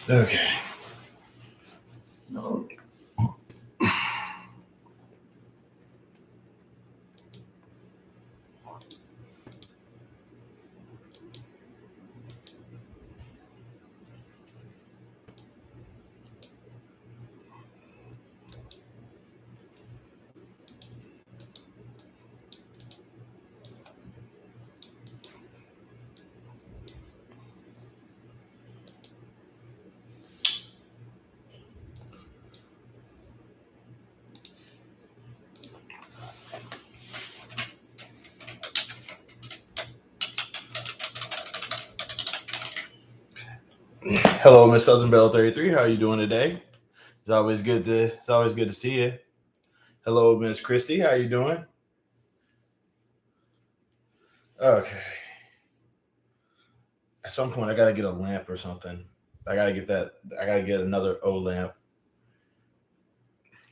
Okay. Hello, Miss Southern Belle 33. How are you doing today? It's always good to see you. Hello, Miss Christy. How you doing? Okay. At some point, I gotta get a lamp or something. I gotta get that. I gotta get another O lamp.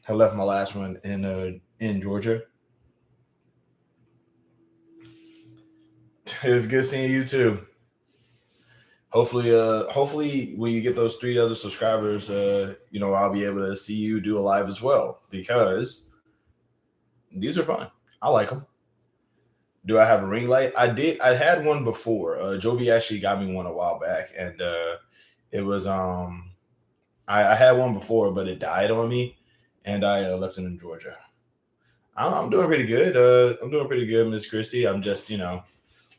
I left my last one in Georgia. It's good seeing you too. Hopefully, when you get those three other subscribers, I'll be able to see you do a live as well because these are fun. I like them. Do I have a ring light? I did. I had one before. Jovi actually got me one a while back, and it was I had one before, but it died on me, and I left it in Georgia. I'm doing pretty good. I'm doing pretty good, Miss Christie. I'm just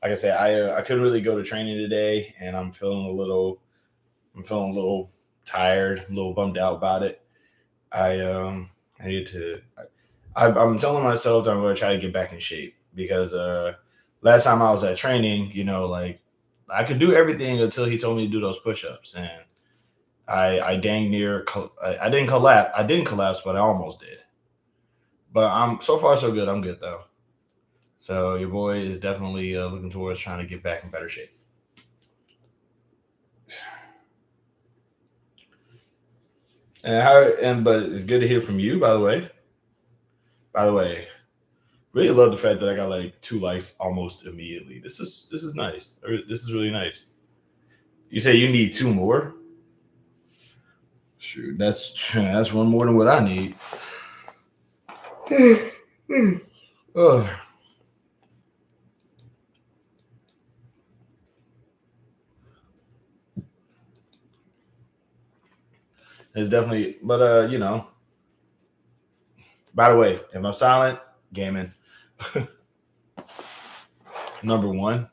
like I said, I couldn't really go to training today, and I'm feeling a little tired, a little bummed out about it. I need to. I'm telling myself that I'm going to try to get back in shape because last time I was at training, like I could do everything until he told me to do those push-ups, and I dang near I didn't collapse. I didn't collapse, but I almost did. But I'm so far so good. I'm good though. So your boy is definitely looking towards trying to get back in better shape. But it's good to hear from you. By the way, really love the fact that I got like 2 likes almost immediately. This is nice. This is really nice. You say you need two more? Shoot, that's one more than what I need. Ugh. It's definitely, but by the way, if I'm silent, gaming. Number one.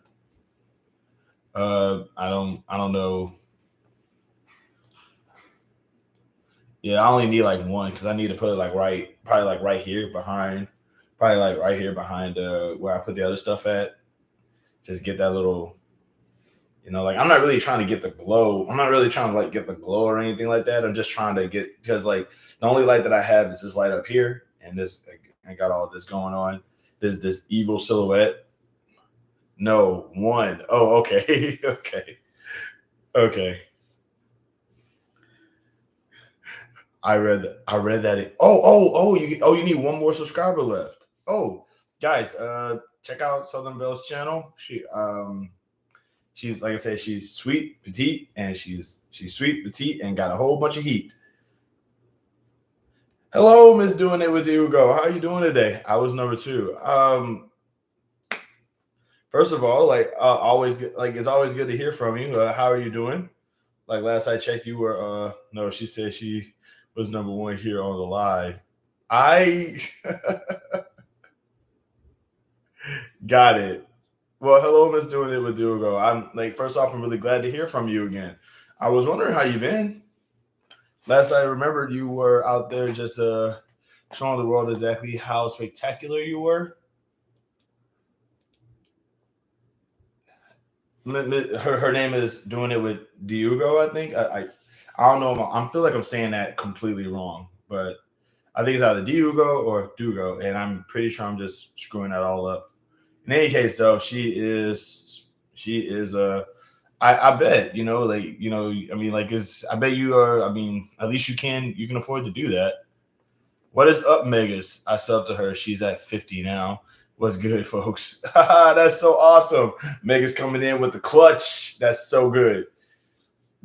I don't know. Yeah, I only need like one because I need to put it like probably like right here behind, probably like right here behind where I put the other stuff at. Just get that little, like I'm not really trying to get the glow. I'm not really trying to like get the glow or anything like that. I'm just trying to get because like the only light that I have is this light up here, and this I got all this going on. This evil silhouette. No, one. Oh, okay, okay, okay. I read that. You need one more subscriber left. Oh, guys, check out Southern Belle's channel. She's like I said, she's sweet, petite, and she's sweet, petite, and got a whole bunch of heat. Hello, Miss Doing It with Hugo. How are you doing today? I was number two. First of all, like always, like it's always good to hear from you. How are you doing? Like last I checked, you were no. She said she was number one here on the live. I got it. Well, hello, Miss Doing It with Hugo. I'm like, first off, I'm really glad to hear from you again. I was wondering how you been. Last I remembered, you were out there just showing the world exactly how spectacular you were. Her name is Doing It with Diugo, I think. I don't know. I feel like I'm saying that completely wrong, but I think it's either Diugo or Dugo, and I'm pretty sure I'm just screwing that all up. In any case, though, she is I bet I mean, like, it's. I bet you are. I mean, at least you can afford to do that. What is up, Megas? I sub to her. She's at 50 now. What's good, folks? That's so awesome. Megas coming in with the clutch. That's so good.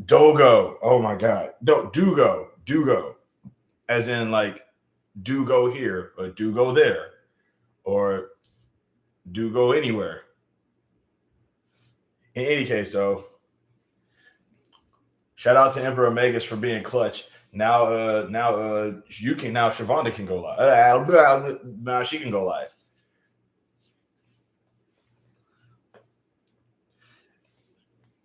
Dogo. Oh my god. No, Dugo. Dugo. As in like do go here or do go there or do go anywhere. In any case, though, shout out to Emperor Megas for being clutch. Now, you can now Shavonda can go live. Now she can go live.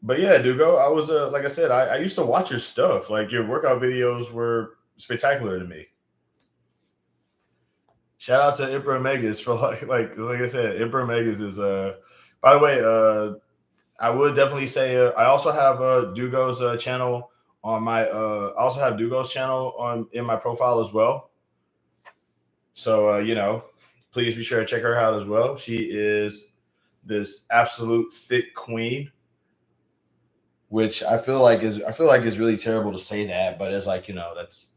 But yeah, Dugo, I was like I said, I used to watch your stuff. Like your workout videos were spectacular to me. Shout out to Emperor Megas for like I said, Emperor Megas is by the way, I would definitely say I also have Dugo's channel on my I also have Dugo's channel on in my profile as well. So please be sure to check her out as well. She is this absolute thick queen, which I feel like is really terrible to say that, but it's like, that's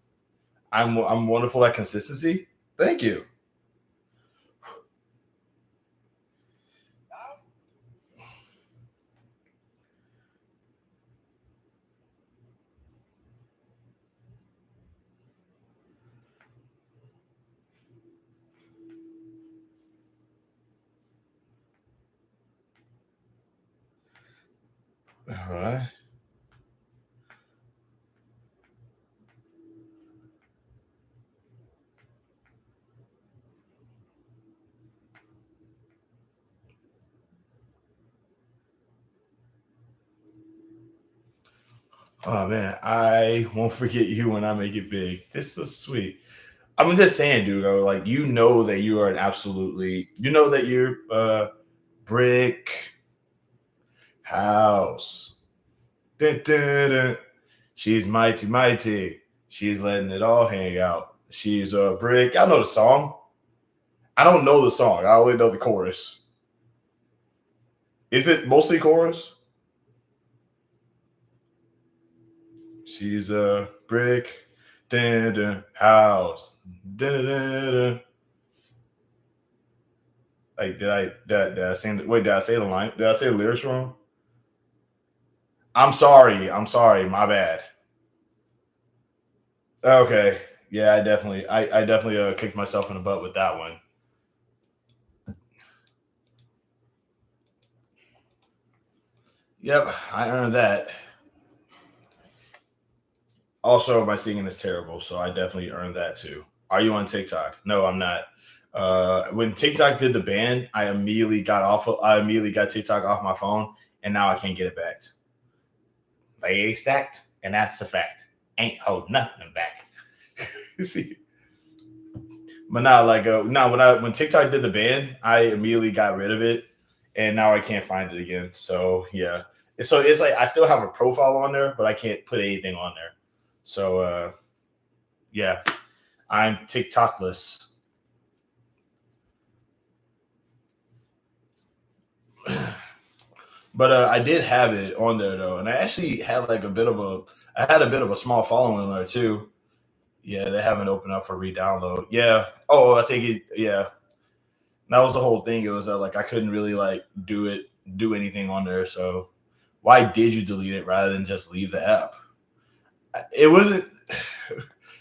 I'm wonderful at consistency. Thank you. All right. Oh man, I won't forget you when I make it big. This is so sweet. I'm just saying, dude, though, like that you are an absolutely that you're brick house. Dun, dun, dun. She's mighty, mighty. She's letting it all hang out. She's a brick. I know the song. I don't know the song. I only know the chorus. Is it mostly chorus? She's a brick house. Dun, dun, dun. Like, did I sing? Wait, did I say the line? Did I say the lyrics wrong? I'm sorry. I'm sorry. My bad. Okay. Yeah, I definitely kicked myself in the butt with that one. Yep, I earned that. Also, my singing is terrible, so I definitely earned that too. Are you on TikTok? No, I'm not. When TikTok did the ban, I immediately got TikTok off my phone, and now I can't get it back. They stacked, and that's the fact. Ain't hold nothing back. See, but now now when TikTok did the ban, I immediately got rid of it, and now I can't find it again. So yeah, so it's like I still have a profile on there, but I can't put anything on there. So yeah, I'm TikTokless. But I did have it on there though, and I actually had I had a bit of a small following on there too. Yeah, they haven't opened up for re-download. Yeah. Oh, I take it. Yeah, that was the whole thing. It was that like I couldn't really like do anything on there. So why did you delete it rather than just leave the app? It wasn't.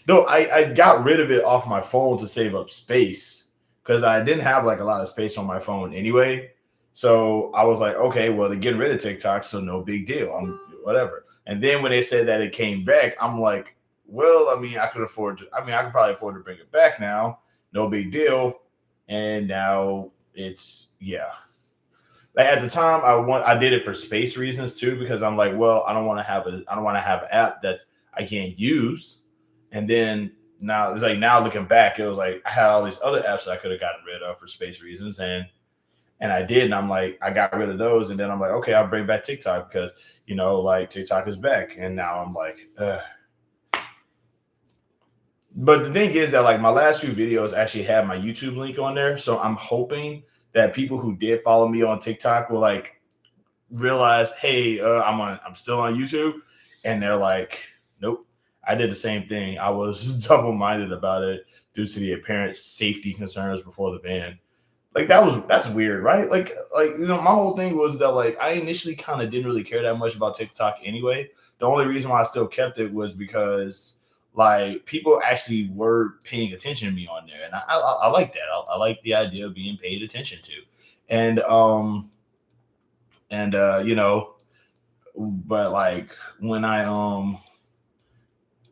No, I got rid of it off my phone to save up space because I didn't have like a lot of space on my phone anyway. So I was like, okay, well, they're getting rid of TikTok, so no big deal. I'm whatever. And then when they said that it came back, I'm like, well, I mean, I could probably afford to bring it back now. No big deal. And now it's yeah. Like at the time, I did it for space reasons too because I'm like, well, I don't want to have an app that I can't use. And then now it's like now looking back, it was like I had all these other apps that I could have gotten rid of for space reasons, and I did, and I'm like, I got rid of those, and then I'm like, okay, I'll bring back TikTok because like TikTok is back, and now I'm like, ugh. But the thing is that like my last few videos actually have my YouTube link on there, so I'm hoping that people who did follow me on TikTok will like realize, hey, I'm still on YouTube, and they're like, nope. I did the same thing. I was double minded about it due to the apparent safety concerns before the ban. Like that's weird, right? My whole thing was that like I initially kind of didn't really care that much about TikTok anyway. The only reason why I still kept it was because like people actually were paying attention to me on there, and I like that. I like the idea of being paid attention to, and but like when I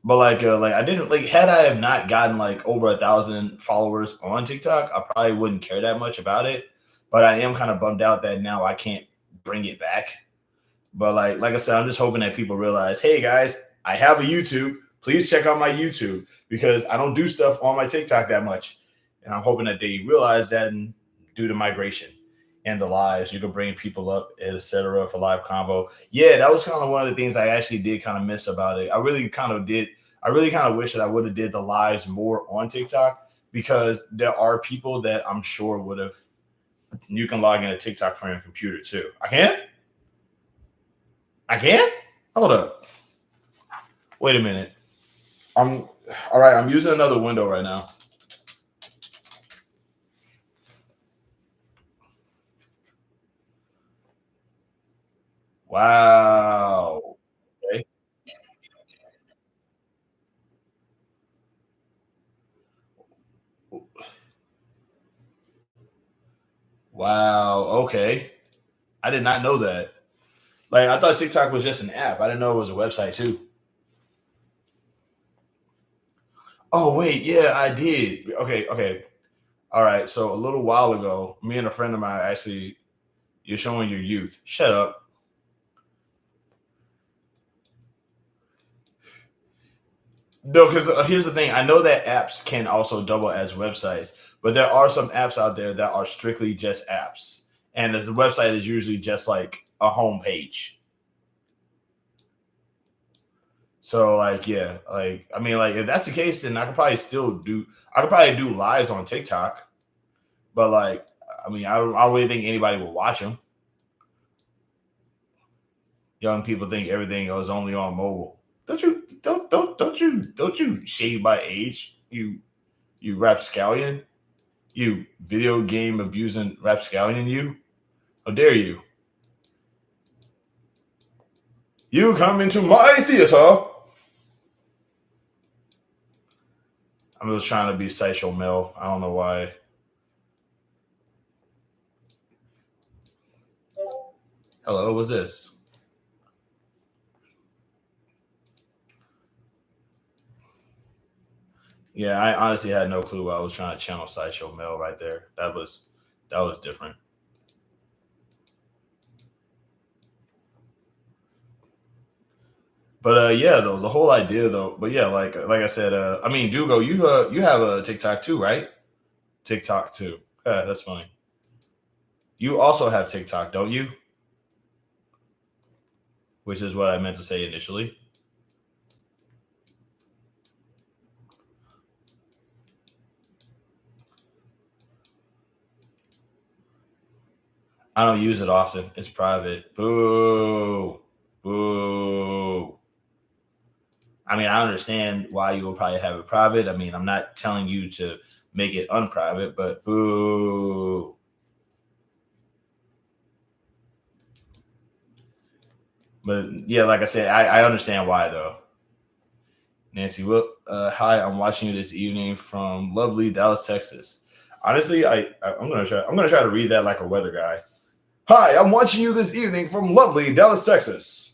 but like I didn't like had I have not gotten like over 1,000 followers on TikTok, I probably wouldn't care that much about it. But I am kind of bummed out that now I can't bring it back. But like I said, I'm just hoping that people realize, hey guys, I have a YouTube. Please check out my YouTube because I don't do stuff on my TikTok that much. And I'm hoping that they realize that and do the migration and the lives. You can bring people up, etc. for live combo. Yeah, that was kind of one of the things I actually did kind of miss about it. I really kind of did. I really kind of wish that I would have did the lives more on TikTok because there are people that I'm sure would have. You can log in to TikTok from your computer too. I can't. I can't. Hold up. Wait a minute. I'm all right. I'm using another window right now. Wow. Okay. Wow. Okay. I did not know that. Like I thought TikTok was just an app. I didn't know it was a website too. Oh wait, yeah, I did. Okay, okay. All right. So a little while ago, me and a friend of mine actually you're showing your youth. Shut up. No, because here's the thing. I know that apps can also double as websites, but there are some apps out there that are strictly just apps, and the website is usually just like a home page. So like yeah, like I mean like if that's the case, then I could probably still do. I could probably do lives on TikTok, but like I mean I don't really think anybody will watch them. Young people think everything is only on mobile. Don't you shade my age? You rapscallion, you video game abusing rapscallion. You how dare you? You come into my theater. I'm just trying to be Sideshow Mel. I don't know why. Hello, what's this? Yeah, I honestly had no clue. I was trying to channel Sideshow Mel right there. That was different. But yeah, though the whole idea though. But yeah, like I said, I mean, Dugo, you have a TikTok too, right? TikTok too. Yeah, that's funny. You also have TikTok, don't you? Which is what I meant to say initially. I don't use it often. It's private. Boo. Boo. I mean, I understand why you will probably have it private. I mean, I'm not telling you to make it unprivate, but boo. But yeah, like I said, I understand why though. Nancy, well, hi, I'm watching you this evening from lovely Dallas, Texas. Honestly, I'm gonna try to read that like a weather guy. Hi, I'm watching you this evening from lovely Dallas, Texas.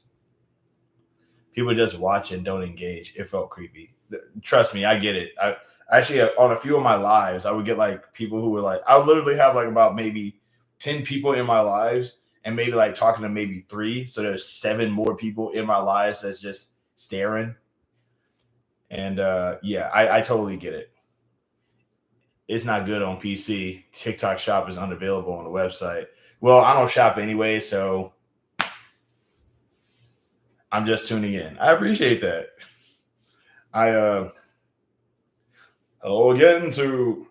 People just watch and don't engage. It felt creepy. Trust me, I get it. I actually on a few of my lives, I would get like people who were like, I would literally have like about maybe 10 people in my lives and maybe like talking to maybe three. So there's seven more people in my lives that's just staring. And yeah, I totally get it. It's not good on PC. TikTok Shop is unavailable on the website. Well, I don't shop anyway, so I'm just tuning in. I appreciate that. I hello again to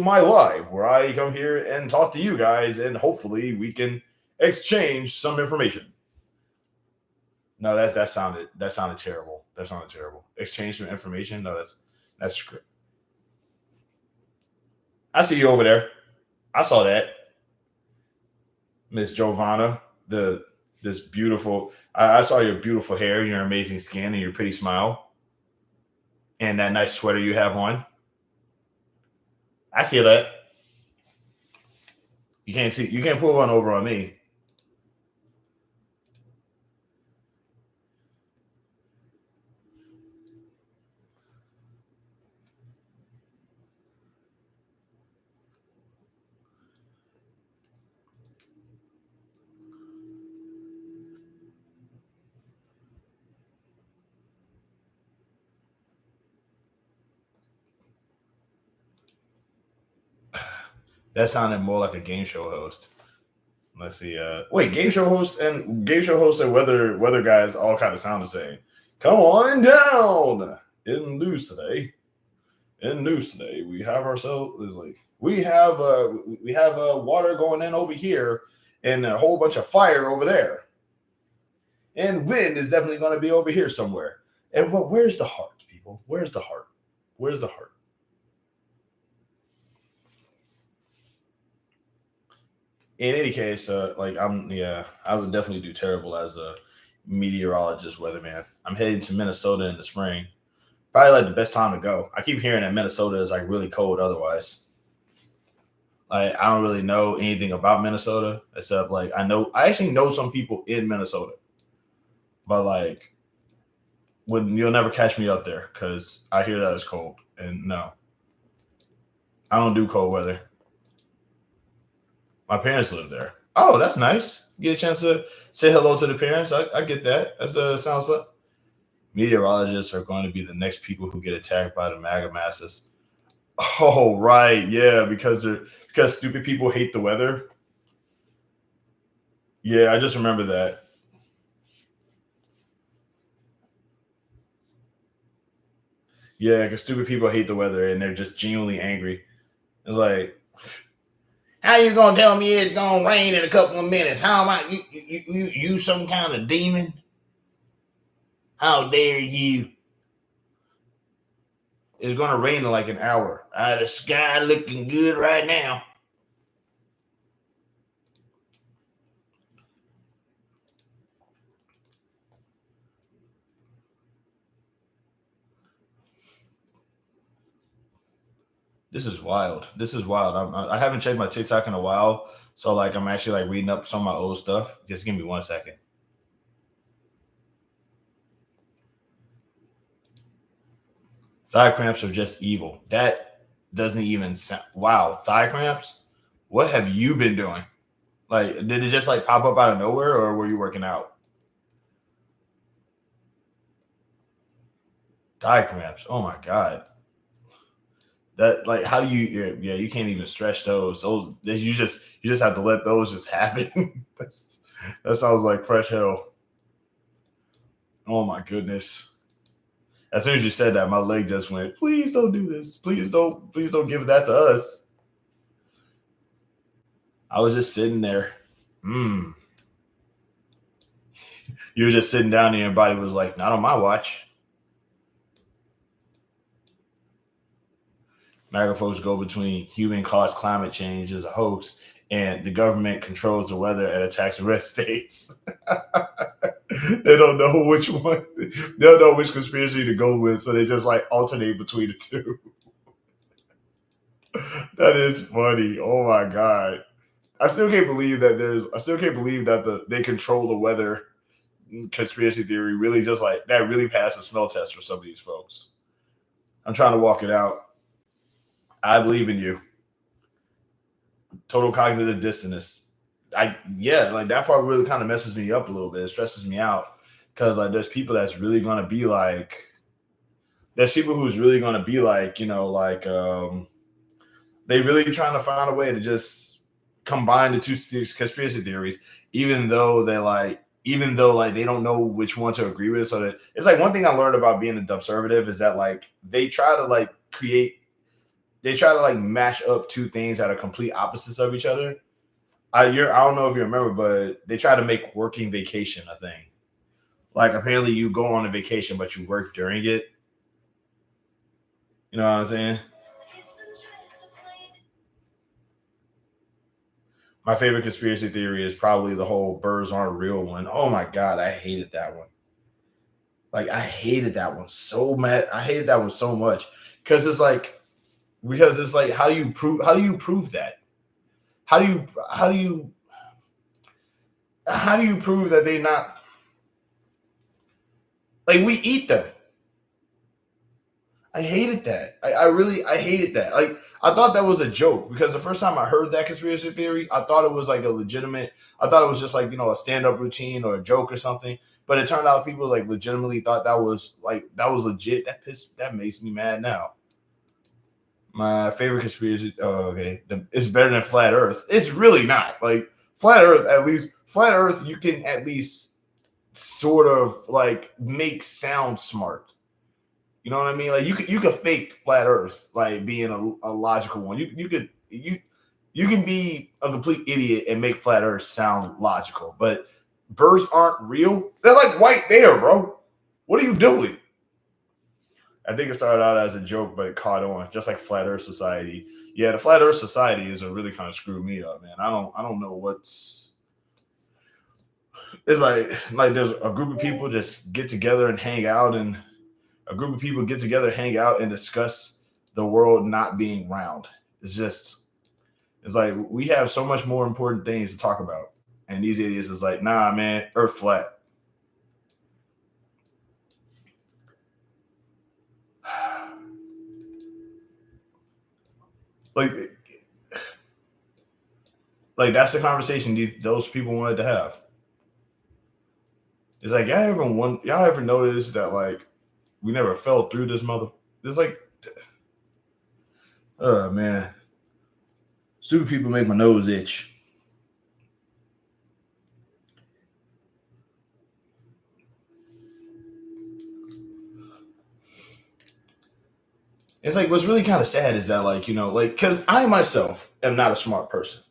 my live where I come here and talk to you guys and hopefully we can exchange some information. No, that sounded terrible. That sounded terrible. Exchange some information. No, that's script. I see you over there. I saw that, Miss Giovanna. This beautiful. I saw your beautiful hair, your amazing skin, and your pretty smile, and that nice sweater you have on. I see that. You can't see. You can't pull one over on me. That sounded more like a game show host. Let's see. Wait, game show hosts and weather guys all kind of sound the same. Come on down in news today. In news today, we have ourselves is like we have water going in over here and a whole bunch of fire over there, and wind is definitely going to be over here somewhere. And where's the heart, people? Where's the heart? Where's the heart? In any case, I would definitely do terrible as a meteorologist, weatherman. I'm heading to Minnesota in the spring. Probably like the best time to go. I keep hearing that Minnesota is like really cold otherwise. Like I don't really know anything about Minnesota except like I actually know some people in Minnesota, but like when you'll never catch me up there because I hear that it's cold and no, I don't do cold weather. My parents live there. Oh, that's nice. Get a chance to say hello to the parents. I get that. That's sounds like meteorologists are going to be the next people who get attacked by the MAGA masses. Oh, right. Yeah, because stupid people hate the weather. Yeah, I just remember that. Yeah, because stupid people hate the weather and they're just genuinely angry. It's like, how you gonna tell me it's gonna rain in a couple of minutes? How am I you some kind of demon? How dare you? It's gonna rain in like an hour. The sky looking good right now. This is wild. This is wild. I haven't checked my TikTok in a while, so like I'm actually like reading up some of my old stuff. Just give me 1 second. Thigh cramps are just evil. That doesn't even sound. Wow, thigh cramps. What have you been doing? Like, did it just like pop up out of nowhere, or were you working out? Thigh cramps. Oh my god. That like, how do you? Yeah, you can't even stretch those. You just have to let those just happen. That sounds like fresh hell. Oh my goodness. As soon as you said that, my leg just went. Please don't do this. Please don't give that to us. I was just sitting there. Hmm. You were just sitting down there, and your body was like, "Not on my watch." MAGA folks go between human-caused climate change as a hoax and the government controls the weather and attacks red states. They don't know which one. They don't know which conspiracy to go with, so they just like alternate between the two. That is funny. Oh my god. I still can't believe that I still can't believe that they control the weather conspiracy theory really just like that really passed the smell test for some of these folks. I'm trying to walk it out. I believe in you. Total cognitive dissonance. Like that part really kind of messes me up a little bit. It stresses me out because like there's people that's really gonna be like there's people who's really gonna be like, like they really trying to find a way to just combine the two conspiracy theories, even though like they don't know which one to agree with. So that it's like one thing I learned about being a conservative is that like they try to like mash up two things that are complete opposites of each other. I don't know if you remember, but they try to make working vacation a thing. Like apparently you go on a vacation, but you work during it. You know what I'm saying? My favorite conspiracy theory is probably the whole birds aren't real one. Oh my god, I hated that one. Like I hated that one so mad. I hated that one so much because it's like how do you prove that? How do you how do you how do you prove that they not like we eat them? I hated that. I hated that. Like I thought that was a joke because the first time I heard that conspiracy theory, I thought it was like a legitimate. I thought it was just like a stand up routine or a joke or something. But it turned out people like legitimately thought that was legit. That makes me mad now. My favorite conspiracy. Oh, okay. It's better than flat Earth. It's really not. Like flat Earth. At least flat Earth, you can at least sort of like make sound smart. You know what I mean? Like you could fake flat Earth like being a logical one. You can be a complete idiot and make flat Earth sound logical. But birds aren't real. They're like right there, bro. What are you doing? I think it started out as a joke, but it caught on, just like Flat Earth Society. Yeah, the Flat Earth Society is a really kind of screwed me up, man. I don't know what's. It's like there's a group of people just get together and hang out, and a group of people get together, hang out, and discuss the world not being round. It's just, it's like we have so much more important things to talk about, and these idiots is like, nah, man, Earth flat. like like that's the conversation those people wanted to have. It's like y'all ever notice that like we never fell through this mother. It's like, oh man, stupid people make my nose itch. It's like what's really kind of sad is that like like because I myself am not a smart person.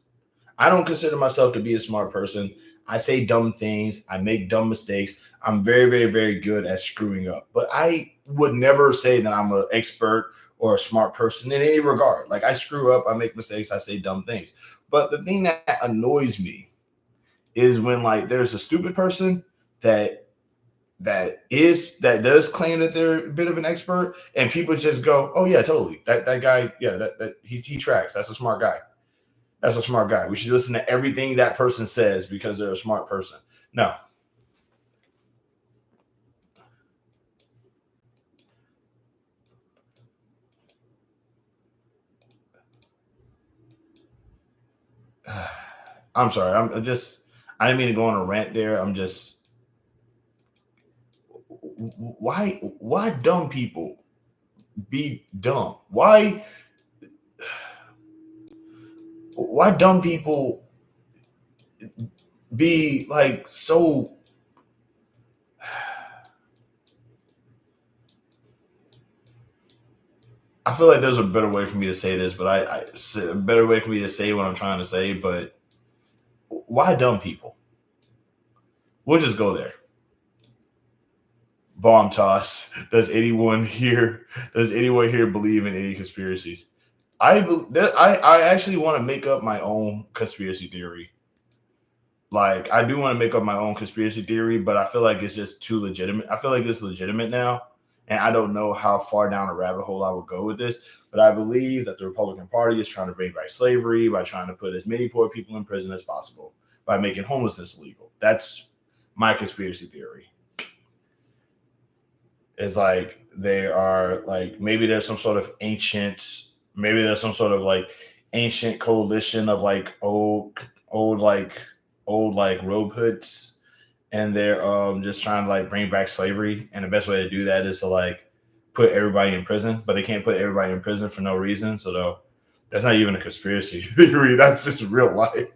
I don't consider myself to be a smart person. I say dumb things. I make dumb mistakes. I'm very, very, very good at screwing up. But I would never say that I'm an expert or a smart person in any regard. Like I screw up, I make mistakes, I say dumb things. But the thing that annoys me is when like there's a stupid person that that does claim that they're a bit of an expert, and people just go, "Oh yeah, totally. That guy, yeah, that he tracks. That's a smart guy." That's a smart guy. We should listen to everything that person says because they're a smart person. No. I'm sorry. I didn't mean to go on a rant there. I'm just why dumb people be dumb? Why dumb people be like so I feel like there's a better way for me to say this, but a better way for me to say what I'm trying to say. But why dumb people? We'll just go there. Bomb toss. Does anyone here believe in any conspiracies? I actually want to make up my own conspiracy theory. Like I do want to make up my own conspiracy theory, but I feel like it's just too legitimate. I feel like it's legitimate now, and I don't know how far down a rabbit hole I would go with this. But I believe that the Republican Party is trying to bring back slavery by trying to put as many poor people in prison as possible by making homelessness illegal. That's my conspiracy theory. Is like they are like maybe there's some sort of maybe there's some sort of like ancient coalition of like old like old like robe hoods, and they're just trying to like bring back slavery, and the best way to do that is to like put everybody in prison, but they can't put everybody in prison for no reason. So though that's not even a conspiracy theory, that's just real life.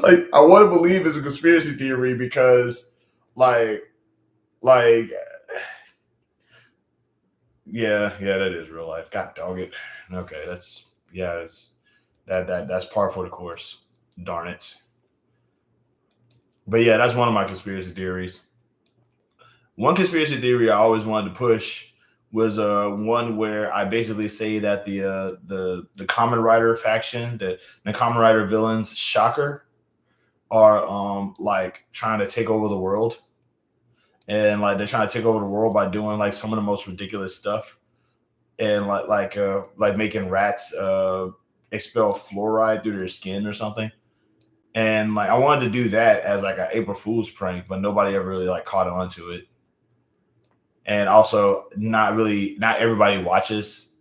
Like I want to believe it's a conspiracy theory because like like yeah, that is real life. God dog it. Okay, that's yeah, it's that's par for the course. Darn it. But yeah, that's one of my conspiracy theories. One conspiracy theory I always wanted to push was one where I basically say that the Kamen Rider faction, the Kamen Rider villains, Shocker, are like trying to take over the world, and like they're trying to take over the world by doing like some of the most ridiculous stuff, and like making rats expel fluoride through their skin or something. And like I wanted to do that as like an April Fool's prank, but nobody ever really like caught on to it. And also, not everybody watches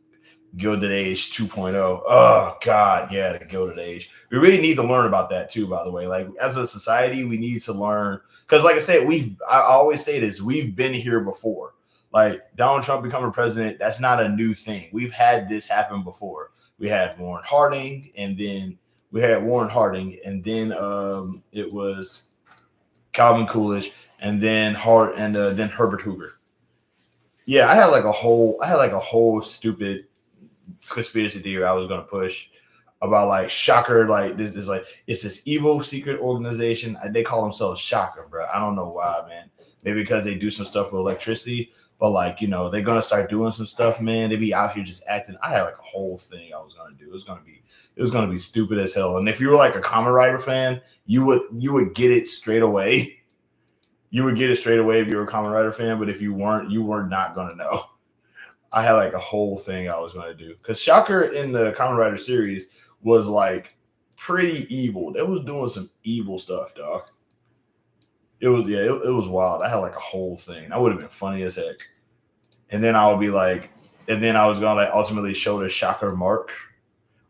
Gilded Age 2.0. Oh God, yeah, the Gilded Age. We really need to learn about that too. By the way, like as a society, we need to learn because, like I said, I always say this: we've been here before. Like Donald Trump becoming president, that's not a new thing. We've had this happen before. We had Warren Harding, and then it was Calvin Coolidge, and then then Herbert Hoover. Yeah, I had like a whole stupid conspiracy theory I was gonna push about like Shocker. Like this is like it's this evil secret organization. They call themselves Shocker, bro. I don't know why, man. Maybe because they do some stuff with electricity, but like they're gonna start doing some stuff, man. They be out here just acting. I had like a whole thing I was gonna do. It was gonna be stupid as hell. And if you were like a Kamen Rider fan, you would get it straight away. You would get it straight away if you were a Kamen Rider fan, but if you weren't, you were not gonna know. I had like a whole thing I was going to do because Shocker in the Kamen Rider series was like pretty evil. They was doing some evil stuff, dog. It was wild. I had like a whole thing. That would have been funny as heck. And then I would be like, and then I was going to like ultimately show the Shocker mark,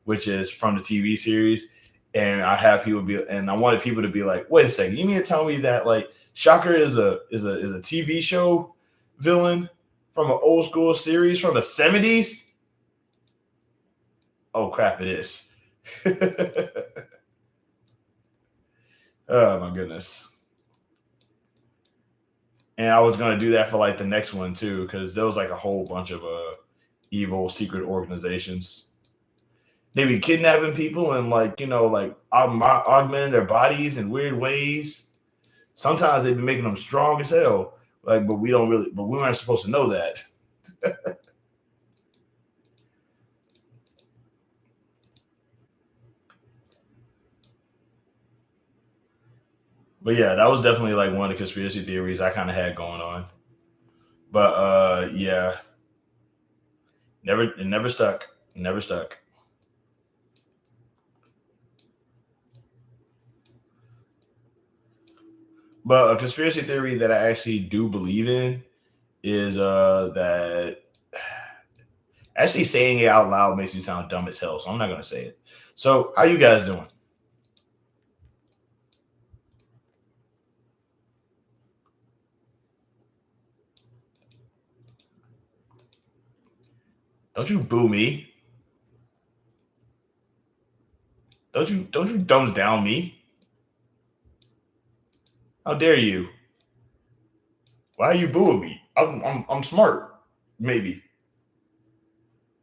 which is from the TV series. And I wanted people to be like, wait a second, you mean to tell me that like Shocker is a TV show villain from an old school series from the 70s? Oh crap, it is. Oh my goodness. And I was gonna do that for like the next one too, because there was like a whole bunch of evil secret organizations. They be kidnapping people and like like augmenting their bodies in weird ways. Sometimes they be making them strong as hell. Like, but we weren't supposed to know that. But yeah, that was definitely like one of the conspiracy theories I kind of had going on. But yeah, it never stuck. It never stuck. But a conspiracy theory that I actually do believe in is that actually saying it out loud makes you sound dumb as hell, so I'm not gonna say it. So how you guys doing? Don't you boo me. Don't you thumbs down me. How dare you? Why are you booing me? I'm smart. Maybe.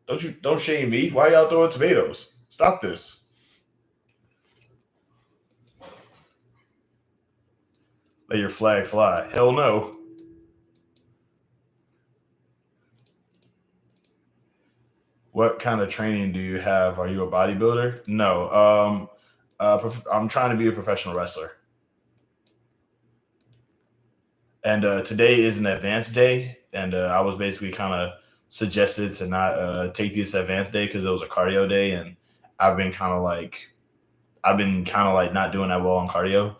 Don't shame me. Why y'all throwing tomatoes? Stop this. Let your flag fly. Hell no. What kind of training do you have? Are you a bodybuilder? No. I'm trying to be a professional wrestler. And today is an advanced day, and I was basically kind of suggested to not take this advanced day because it was a cardio day, and I've been kind of like not doing that well on cardio.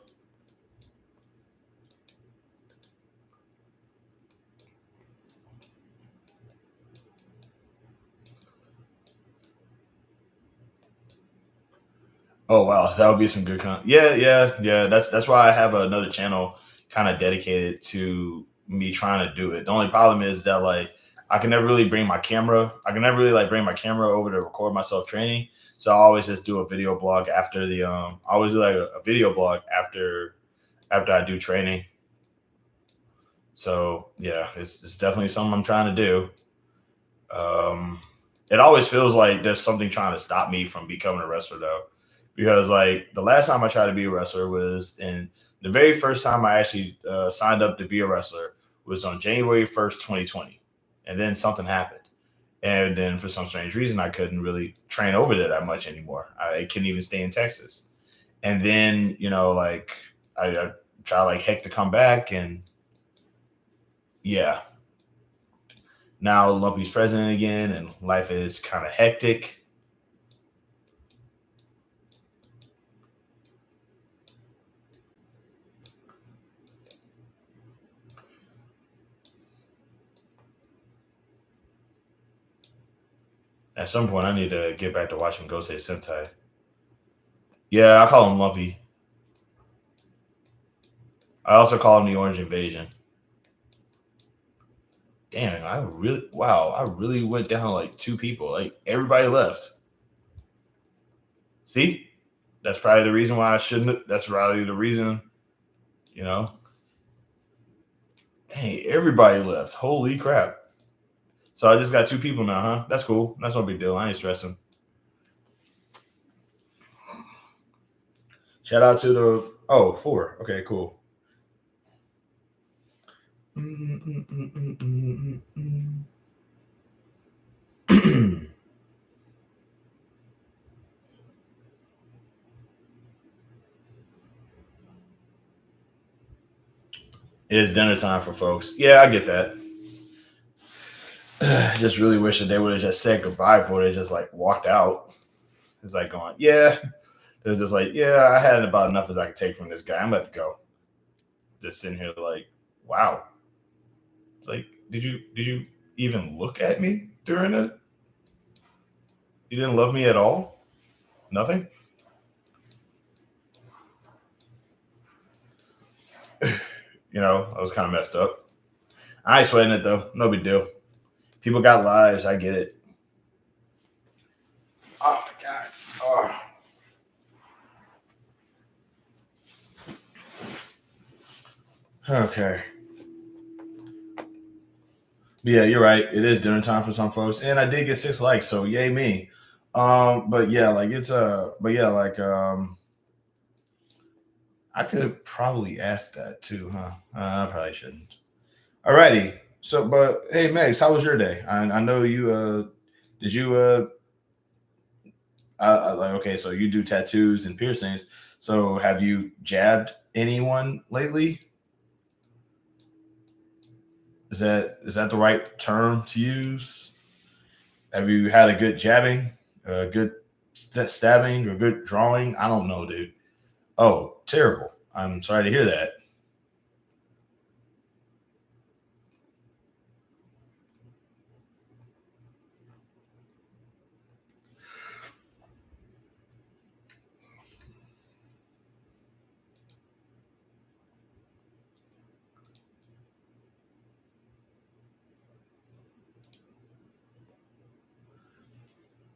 Oh wow, that would be some good content. Yeah. That's why I have another channel kind of dedicated to me trying to do it. The only problem is that like I can never really bring my camera. I can never really like bring my camera over to record myself training. So I always just do a video blog after the I always do like a video blog after I do training. So yeah, it's definitely something I'm trying to do. Um, it always feels like there's something trying to stop me from becoming a wrestler though, because like the last time I tried to be a wrestler was in the very first time I actually signed up to be a wrestler was on January 1st, 2020, and then something happened, and then for some strange reason I couldn't really train over there that much anymore. I couldn't even stay in Texas, and then like I try like heck to come back, and yeah, now Lumpy's president again, and life is kind of hectic. At some point, I need to get back to watching Gosei Sentai. Yeah, I call him Lumpy. I also call him the Orange Invasion. Damn, I really went down like two people. Like everybody left. See, that's probably the reason why I shouldn't. That's probably the reason, you know. Hey, everybody left. Holy crap! So I just got two people now, huh? That's cool. That's no big deal. I ain't stressing. Shout out to the four. Okay, cool. It is dinner time for folks. Yeah, I get that. Just really wish that they would have just said goodbye before they just like walked out. It's like going, yeah. They're just like, yeah, I had about enough as I could take from this guy. I'm about to go. Just sitting here like, wow. It's like, did you even look at me during it? You didn't love me at all? Nothing? I was kind of messed up. I ain't sweating it though. No big deal. People got lives. I get it. Oh my god. Oh. Okay. Yeah, you're right. It is dinner time for some folks, and I did get 6 likes, so yay me. But yeah, like but yeah, like I could probably ask that too, huh? I probably shouldn't. Alrighty. So, but hey, Megs, how was your day? I know you. Did you? Like okay, so you do tattoos and piercings. So, have you jabbed anyone lately? Is that the right term to use? Have you had a good jabbing, a good stabbing, or good drawing? I don't know, dude. Oh, terrible. I'm sorry to hear that.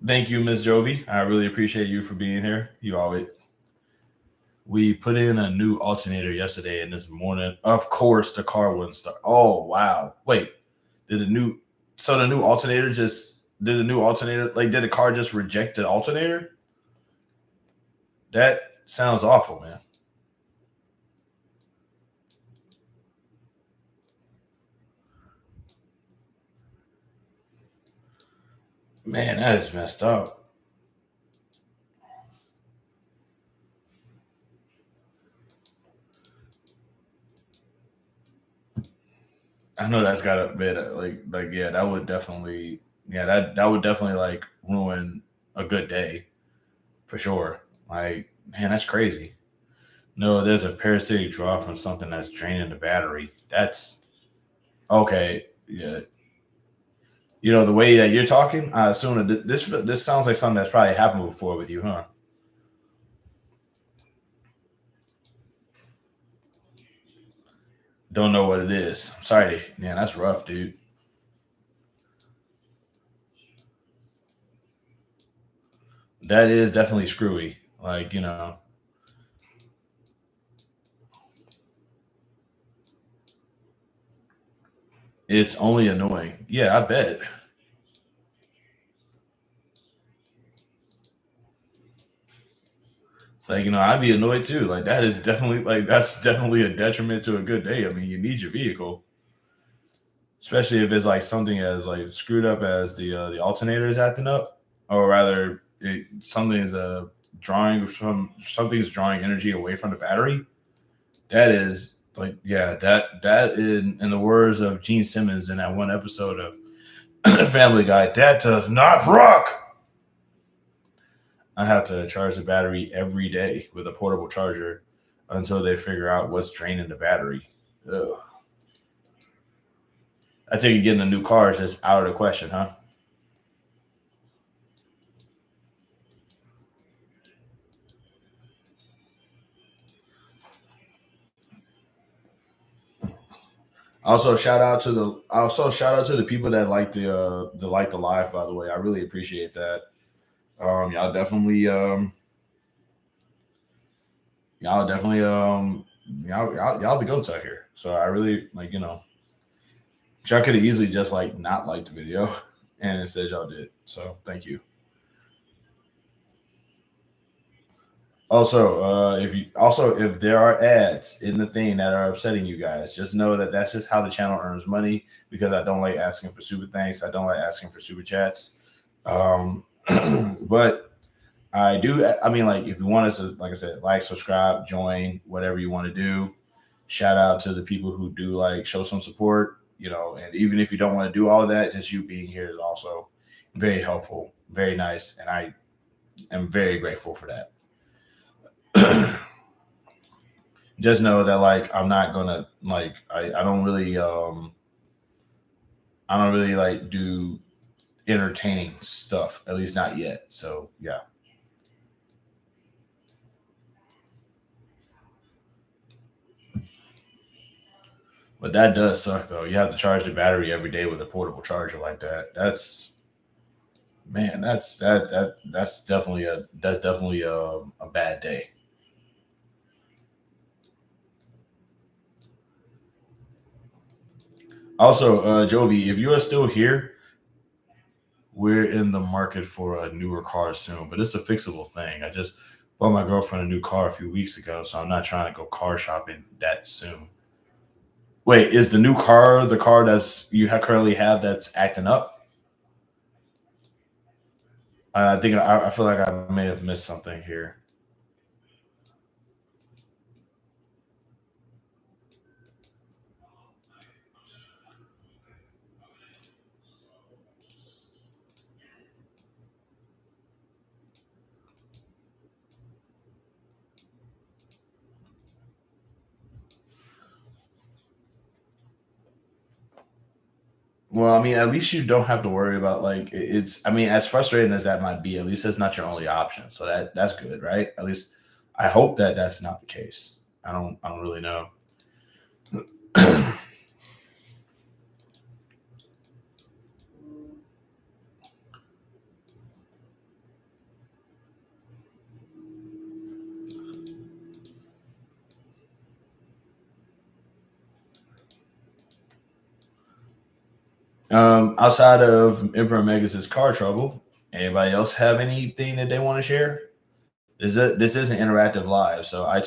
Thank you, Miss Jovi. I really appreciate you for being here. You always. We put in a new alternator yesterday and this morning. Of course, the car wouldn't start. Oh wow! Wait, did the new so the new alternator just did the new alternator like did the car just reject the alternator? That sounds awful, man. Man, that is messed up. I know that's got a bit like yeah, that would definitely that would definitely like ruin a good day for sure. Like man, that's crazy. No, there's a parasitic draw from something that's draining the battery. That's okay. Yeah, the way that you're talking, I assume that this sounds like something that's probably happened before with you, huh? Don't know what it is. I'm sorry, man. That's rough, dude. That is definitely screwy. Like it's only annoying. Yeah, I bet. It's like I'd be annoyed too. Like that's definitely a detriment to a good day. I mean, you need your vehicle. especially if it's like something as like screwed up as the alternator is acting up, or rather, something is drawing from something is drawing energy away from the battery. That is like, yeah, that in the words of Gene Simmons in that one episode of Family Guy, that does not rock. I have to charge the battery every day with a portable charger until they figure out what's draining the battery. Ugh. I think getting a new car is just out of the question, huh? Also shout out to the people that like the live. By the way, I really appreciate that. Y'all definitely y'all definitely y'all the goats out here. So I really like, y'all could have easily just like not liked the video, and instead y'all did. So thank you. Also, if there are ads in the thing that are upsetting you guys, just know that that's just how the channel earns money, because I don't like asking for super thanks. I don't like asking for super chats. Um, but I do. I mean, like, if you want us to, like I said, like, subscribe, join, whatever you want to do. Shout out to the people who do like show some support, and even if you don't want to do all of that, just you being here is also very helpful, very nice, and I am very grateful for that. Just know that, like, I'm not gonna like I don't really like do entertaining stuff, at least not yet. So yeah. But that does suck though. You have to charge the battery every day with a portable charger like that. That's Man, that's definitely a bad day. Also, Jovi, if you are still here, we're in the market for a newer car soon, but it's a fixable thing. I just bought my girlfriend a new car a few weeks ago, so I'm not trying to go car shopping that soon. Wait, is the new car the car that's currently have that's acting up? I think I feel like I may have missed something here. Well, I mean, at least you don't have to worry about like it's. I mean, as frustrating as that might be, at least it's not your only option. So that's good, right? At least I hope that that's not the case. I don't really know. Outside of Emperor Megas' car trouble, anybody else have anything that they want to share? This is an interactive live, so I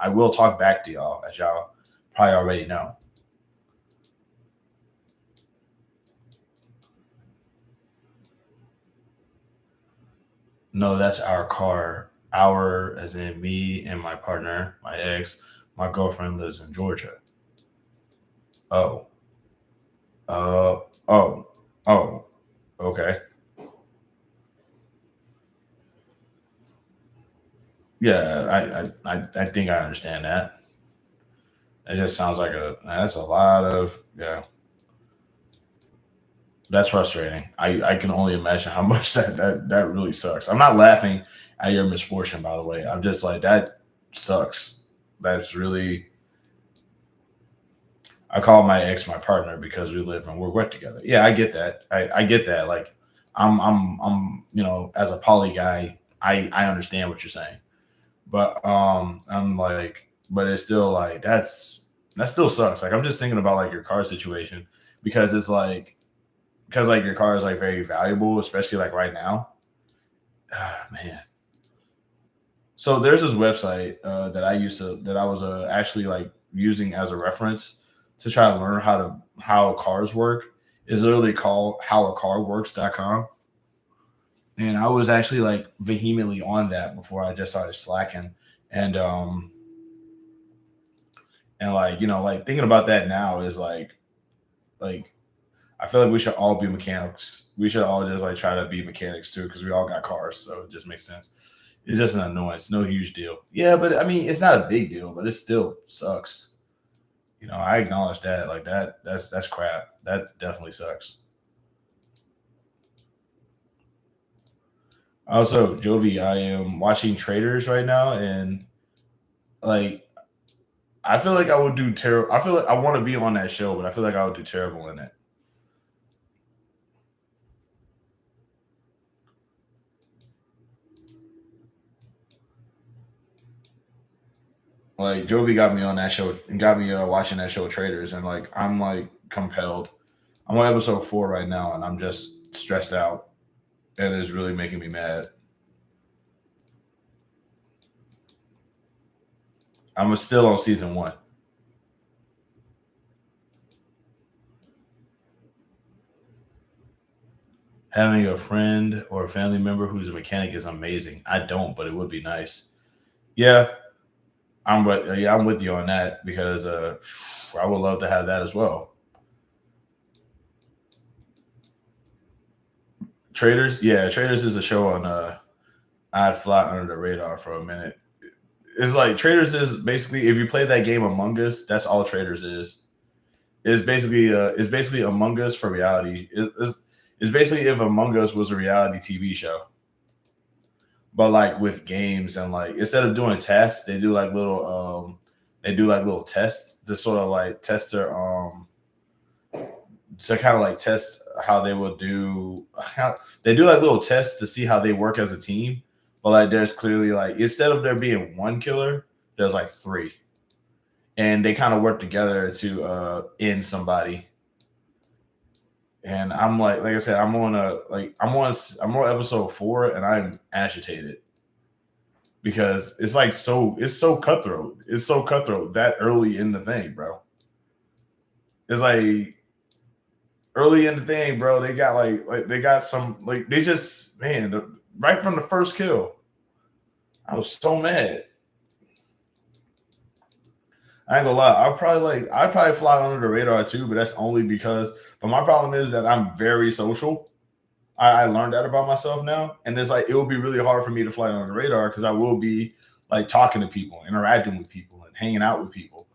will talk back to y'all, as y'all probably already know. No, that's our car. Our, as in me and my partner, my ex, my girlfriend lives in Georgia. Oh, uh, oh, oh, okay. Yeah, I think I understand that. It just sounds like that's a lot of, yeah. That's frustrating. I can only imagine how much that really sucks. I'm not laughing at your misfortune, by the way. I'm just like, that sucks. That's really. I call my ex my partner because we live and we work together. Yeah, I get that. I get that. Like, I'm as a poly guy, I understand what you're saying, but I'm like, but it's still like that still sucks. Like, I'm just thinking about like your car situation, because it's like, because like your car is like very valuable, especially like right now. Ah, man. So there's this website that I was actually like using as a reference to try to learn how cars work. Is literally called howacarworks.com. And I was actually like vehemently on that before I just started slacking. And like, like thinking about that now is like I feel like we should all be mechanics. We should all just like try to be mechanics too, because we all got cars, so it just makes sense. It's just an annoyance, no huge deal. Yeah, but I mean, it's not a big deal, but it still sucks. I acknowledge that. Like that's crap. That definitely sucks. Also, Jovi, I am watching Traders right now, and like I feel like I would do terrible. I feel like I want to be on that show, but I feel like I would do terrible in it. Like Jovi got me on that show and got me watching that show Traders, and like I'm like compelled. I'm on episode 4 right now, and I'm just stressed out, and it's really making me mad. I'm still on season 1. Having a friend or a family member who's a mechanic is amazing. I don't, but it would be nice. Yeah, I'm with you on that because I would love to have that as well. Traders, yeah, Traders is a show on I'd fly under the radar for a minute. It's like Traders is basically if you play that game Among Us, that's all Traders is. It's basically Among Us for reality. It's basically if Among Us was a reality TV show, but like with games and like instead of doing tests, they do like little tests to sort of like test their to kind of like test how they will do how they do like little tests to see how they work as a team. But like there's clearly like instead of there being one killer, there's like three. And they kind of work together to end somebody. And I'm like I said, I'm on episode 4 and I'm agitated because it's so cutthroat. It's so cutthroat that early in the thing, bro. It's like early in the thing, bro, they got like they got some like they just right from the first kill. I was so mad. I ain't gonna lie. I probably fly under the radar too, but that's only because. But my problem is that I'm very social. I learned that about myself now, and it's like it will be really hard for me to fly under the radar because I will be like talking to people, interacting with people, and hanging out with people,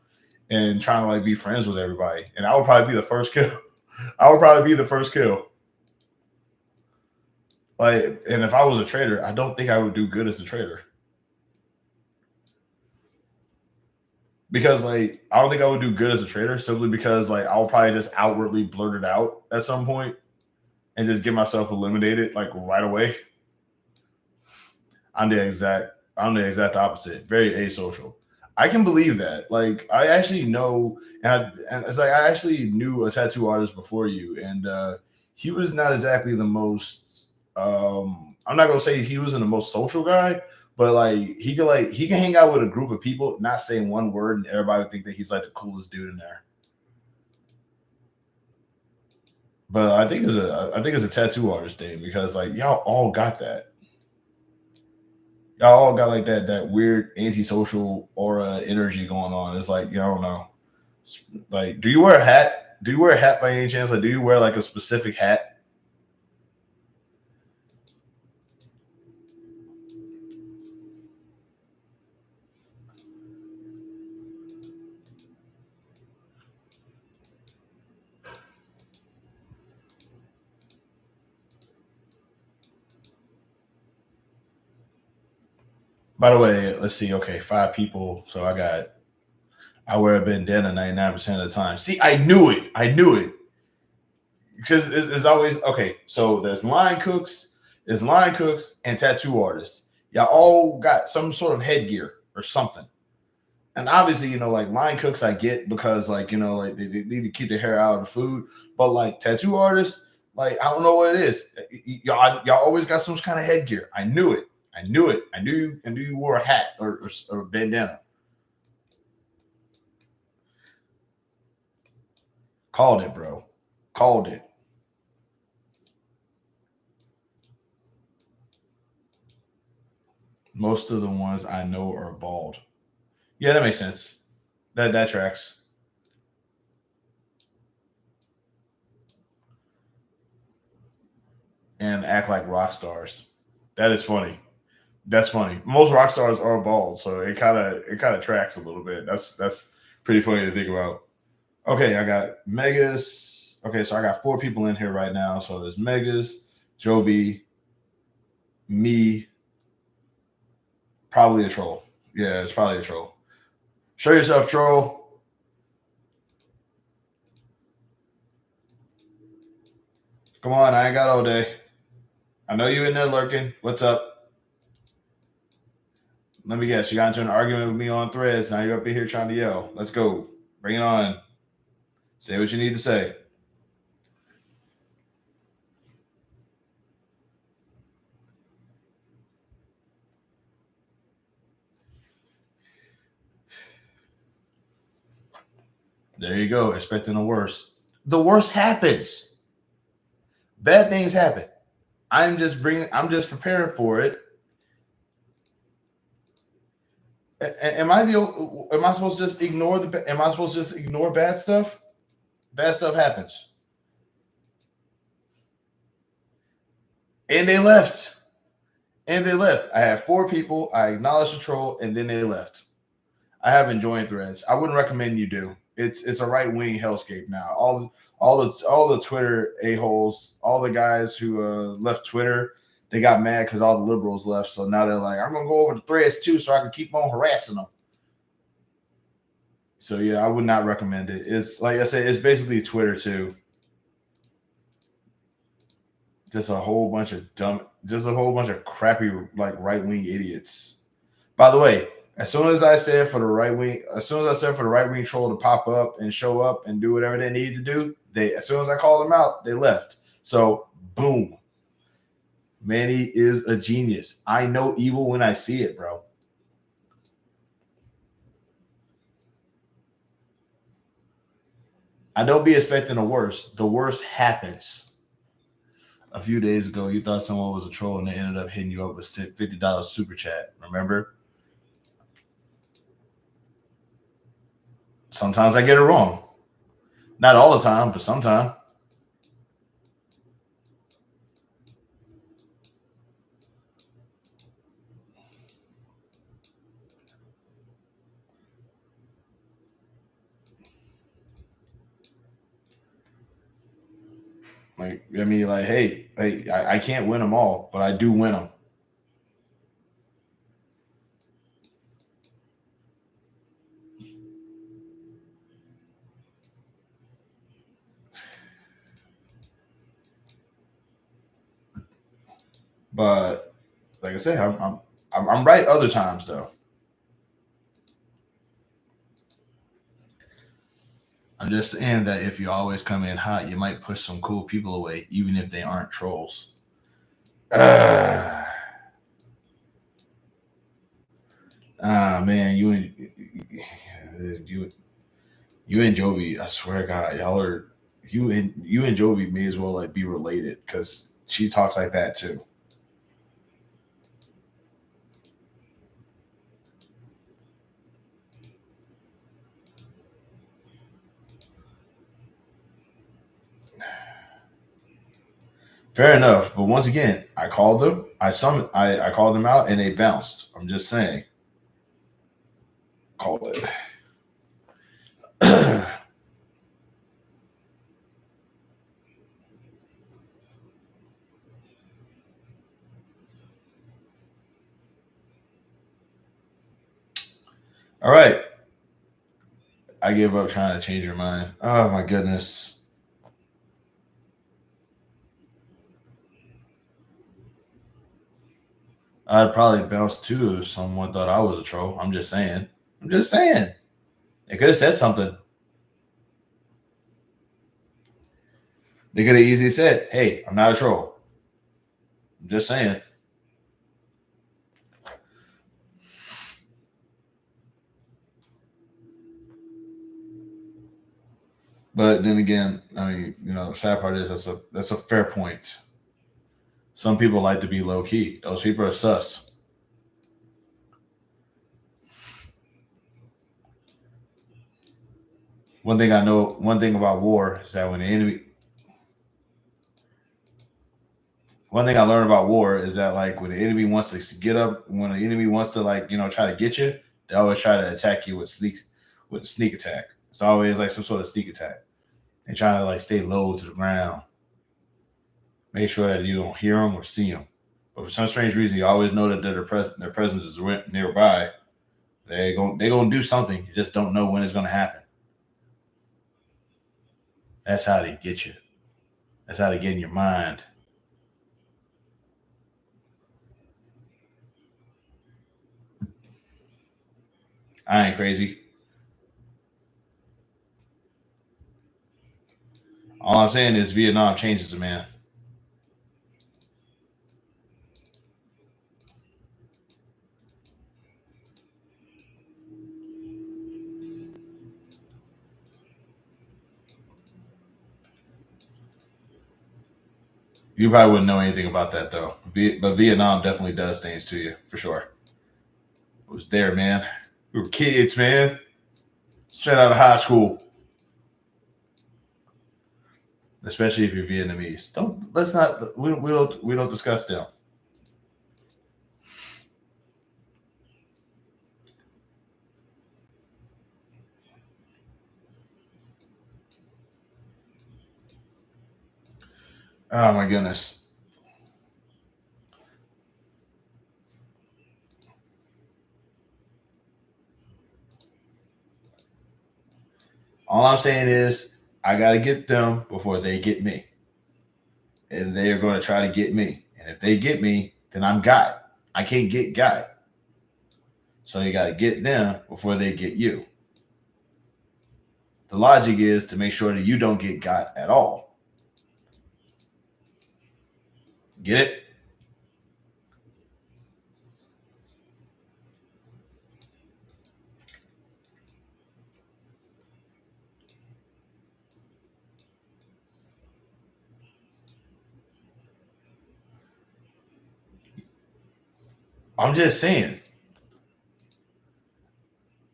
and trying to like be friends with everybody. And I would probably be the first kill. I would probably be the first kill. Like, and if I was a trader, I don't think I would do good as a trader because, like, I don't think I would do good as a trader simply because, like, I'll probably just outwardly blurt it out at some point and just get myself eliminated like right away. I'm the exact opposite. Very asocial. I can believe that. Like, I actually know, and it's like I actually knew a tattoo artist before you, and he was not exactly the most I'm not gonna say he wasn't the most social guy, but he can hang out with a group of people, not saying one word, and everybody think that he's like the coolest dude in there. But I think it's a tattoo artist thing because like y'all all got that. Y'all all got like that weird antisocial aura energy going on. It's like, I don't know. Like, do you wear a hat? Do you wear a hat by any chance? Like, do you wear like a specific hat? By the way, let's see. Okay, 5 people. So I wear a bandana 99% of the time. See, I knew it. I knew it. Because it's always okay. So there's line cooks, and tattoo artists. Y'all all got some sort of headgear or something. And obviously, like line cooks, I get because like like they need to keep their hair out of the food. But like tattoo artists, like I don't know what it is. Y'all always got some kind of headgear. I knew it. I knew it. I knew you wore a hat or a bandana. Called it, bro. Called it. Most of the ones I know are bald. Yeah, that makes sense. That tracks. And act like rock stars. That is funny. That's funny. Most rock stars are bald, so it kind of tracks a little bit. That's pretty funny to think about. Okay, I got Megas. Okay, so I got 4 people in here right now. So there's Megas, Jovi, me, probably a troll. Yeah, it's probably a troll. Show yourself, troll. Come on, I ain't got all day. I know you in there lurking. What's up? Let me guess. You got into an argument with me on Threads. Now you're up in here trying to yell. Let's go. Bring it on. Say what you need to say. There you go. Expecting the worst. The worst happens. Bad things happen. I'm just preparing for it. Am am I supposed to just ignore am I supposed to just ignore bad stuff? Bad stuff happens. And they left. And they left. I had 4 people. I acknowledged the troll, and then they left. I haven't joined Threads. I wouldn't recommend you do. It's a right wing hellscape now. All the Twitter a holes, all the guys who left Twitter, they got mad because all the liberals left. So now they're like, I'm gonna go over to Threads too, so I can keep on harassing them. So yeah, I would not recommend it. It's like I said, it's basically Twitter too. Just a whole bunch of just a whole bunch of crappy like right wing idiots. By the way, as soon as I said for the right wing, as soon as I said for the right wing troll to pop up and show up and do whatever they needed to do, they as soon as I called them out, they left. So boom, Manny is a genius. I know evil when I see it, bro. I don't be expecting the worst. The worst happens. A few days ago, you thought someone was a troll and they ended up hitting you up with $50 super chat. Remember? Sometimes I get it wrong. Not all the time, but sometimes. Like, I mean, like, hey, I can't win them all, but I do win them. But like I said, I'm right other times though. I'm just saying that if you always come in hot, you might push some cool people away, even if they aren't trolls. Man, you you and Jovi, I swear to God, y'all are you and Jovi may as well like be related because she talks like that too. Fair enough, but once again, I called them. I called them out and they bounced. I'm just saying. Called it. All right. I give up trying to change your mind. Oh my goodness. I'd probably bounce too if someone thought I was a troll. I'm just saying. I'm just saying. They could have said something. They could have easily said, "Hey, I'm not a troll." I'm just saying. But then again, I mean, the sad part is that's a fair point. Some people like to be low key. Those people are sus. One thing about war is that one thing I learned about war is that like when the enemy wants to get up, when the enemy wants to like try to get you, they always try to attack you with a sneak attack. It's always like some sort of sneak attack. They try to like stay low to the ground, make sure that you don't hear them or see them. But for some strange reason, you always know that their presence is nearby. They gonna do something. You just don't know when it's gonna happen. That's how they get you. That's how they get in your mind. I ain't crazy. All I'm saying is Vietnam changes a man. You probably wouldn't know anything about that though. But Vietnam definitely does things to you for sure. It was there, man. We were kids, man. Straight out of high school. Especially if you're Vietnamese. Don't let's not we don't discuss them. Oh my goodness. All I'm saying is I gotta get them before they get me. And they are going to try to get me. And if they get me, then I'm got. I can't get got. So you got to get them before they get you. The logic is to make sure that you don't get got at all. Get it? I'm just saying.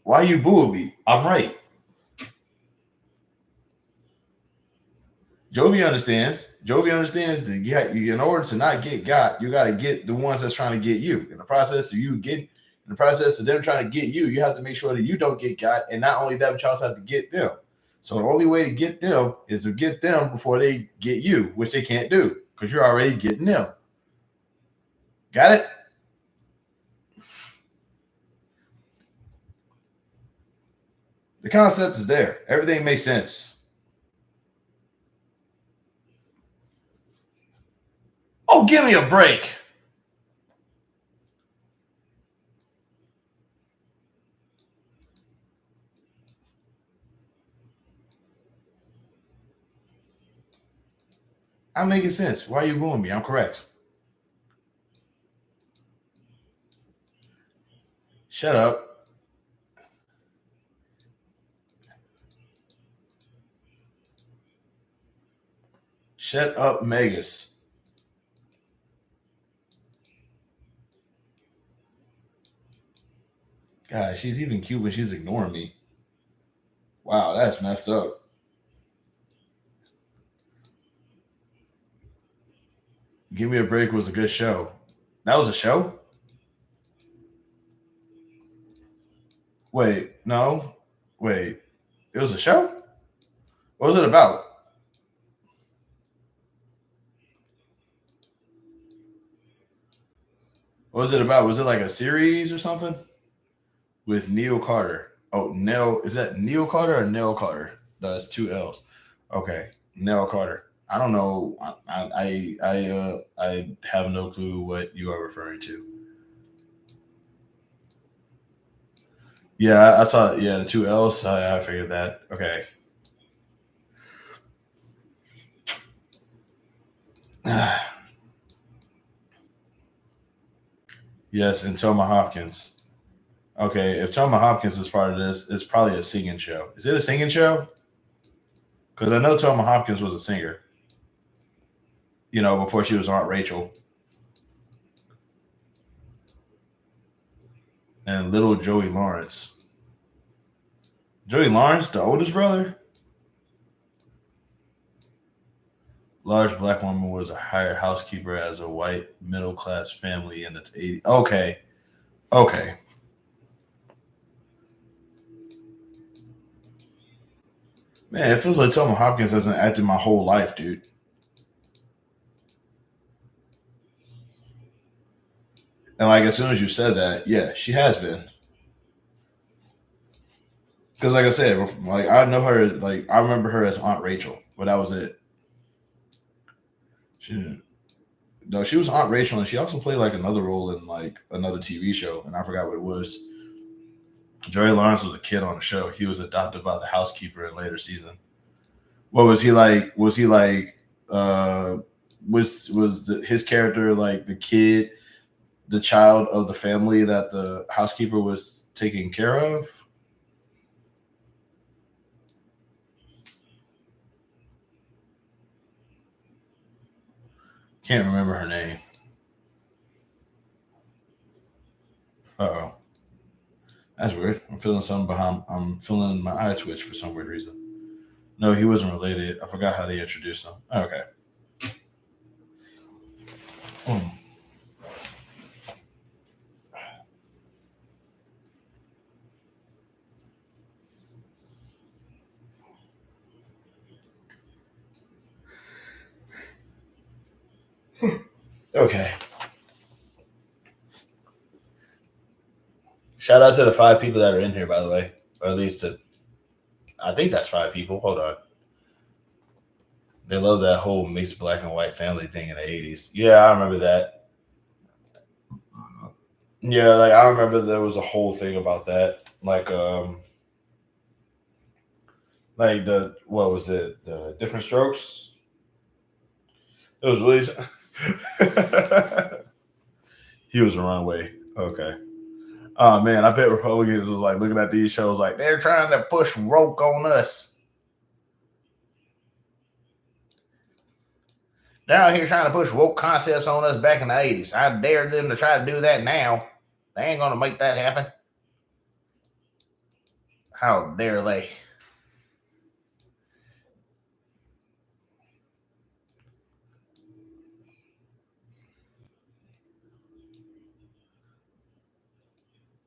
Why you booing me? I'm right. Jovi understands. Jovi understands that in order to not get got, you got to get the ones that's trying to get you. In the process of them trying to get you, you have to make sure that you don't get got, and not only that, but you also have to get them. So the only way to get them is to get them before they get you, which they can't do because you're already getting them. Got it? The concept is there. Everything makes sense. Oh, give me a break. I'm making sense. Why are you booing me? I'm correct. Shut up. Shut up, Megas. God, she's even cute when she's ignoring me. Wow, that's messed up. Give Me a Break was a good show. That was a show? Wait, no. Wait. It was a show? What was it about? What was it about? Was it like a series or something? With Neil Carter. Oh, Nell. Is that Neil Carter or Nell Carter? That's two L's. Okay. Nell Carter. I don't know. I have no clue what you are referring to. Yeah, I saw. Yeah, the two L's. I figured that. Okay. Yes, and Toma Hopkins. Okay, if Toma Hopkins is part of this, it's probably a singing show. Is it a singing show? Because I know Thelma Hopkins was a singer, before she was Aunt Rachel. And little Joey Lawrence. Joey Lawrence, the oldest brother? Large black woman was a hired housekeeper as a white middle class family in the 80s. Okay. Okay. Man, it feels like Thelma Hopkins hasn't acted my whole life, dude. And like as soon as you said that, yeah, she has been. Because like I said, like I know her, like I remember her as Aunt Rachel, but that was it. She No, she was Aunt Rachel, and she also played like another role in like another TV show, and I forgot what it was. Joey Lawrence was a kid on the show. He was adopted by the housekeeper in later season. What was he like? Was he like? Uh, his character like the kid, the child of the family that the housekeeper was taking care of? Can't remember her name. Oh, that's weird. I'm feeling something behind. I'm feeling my eye twitch for some weird reason. No, he wasn't related. I forgot how they introduced him. Okay. Hmm. Okay. Shout out to the 5 people that are in here, by the way, or at least I think that's 5 people. Hold on. They love that whole mixed black and white family thing in the 80s. Yeah, I remember that. Yeah, like I remember there was a whole thing about that. Like the what was it? The Different Strokes. It was really. He was a runaway. Okay. Oh man, I bet Republicans was like looking at these shows like they're trying to push woke on us. They're out here trying to push woke concepts on us back in the 80s. I dare them to try to do that now. They ain't gonna make that happen. How dare they?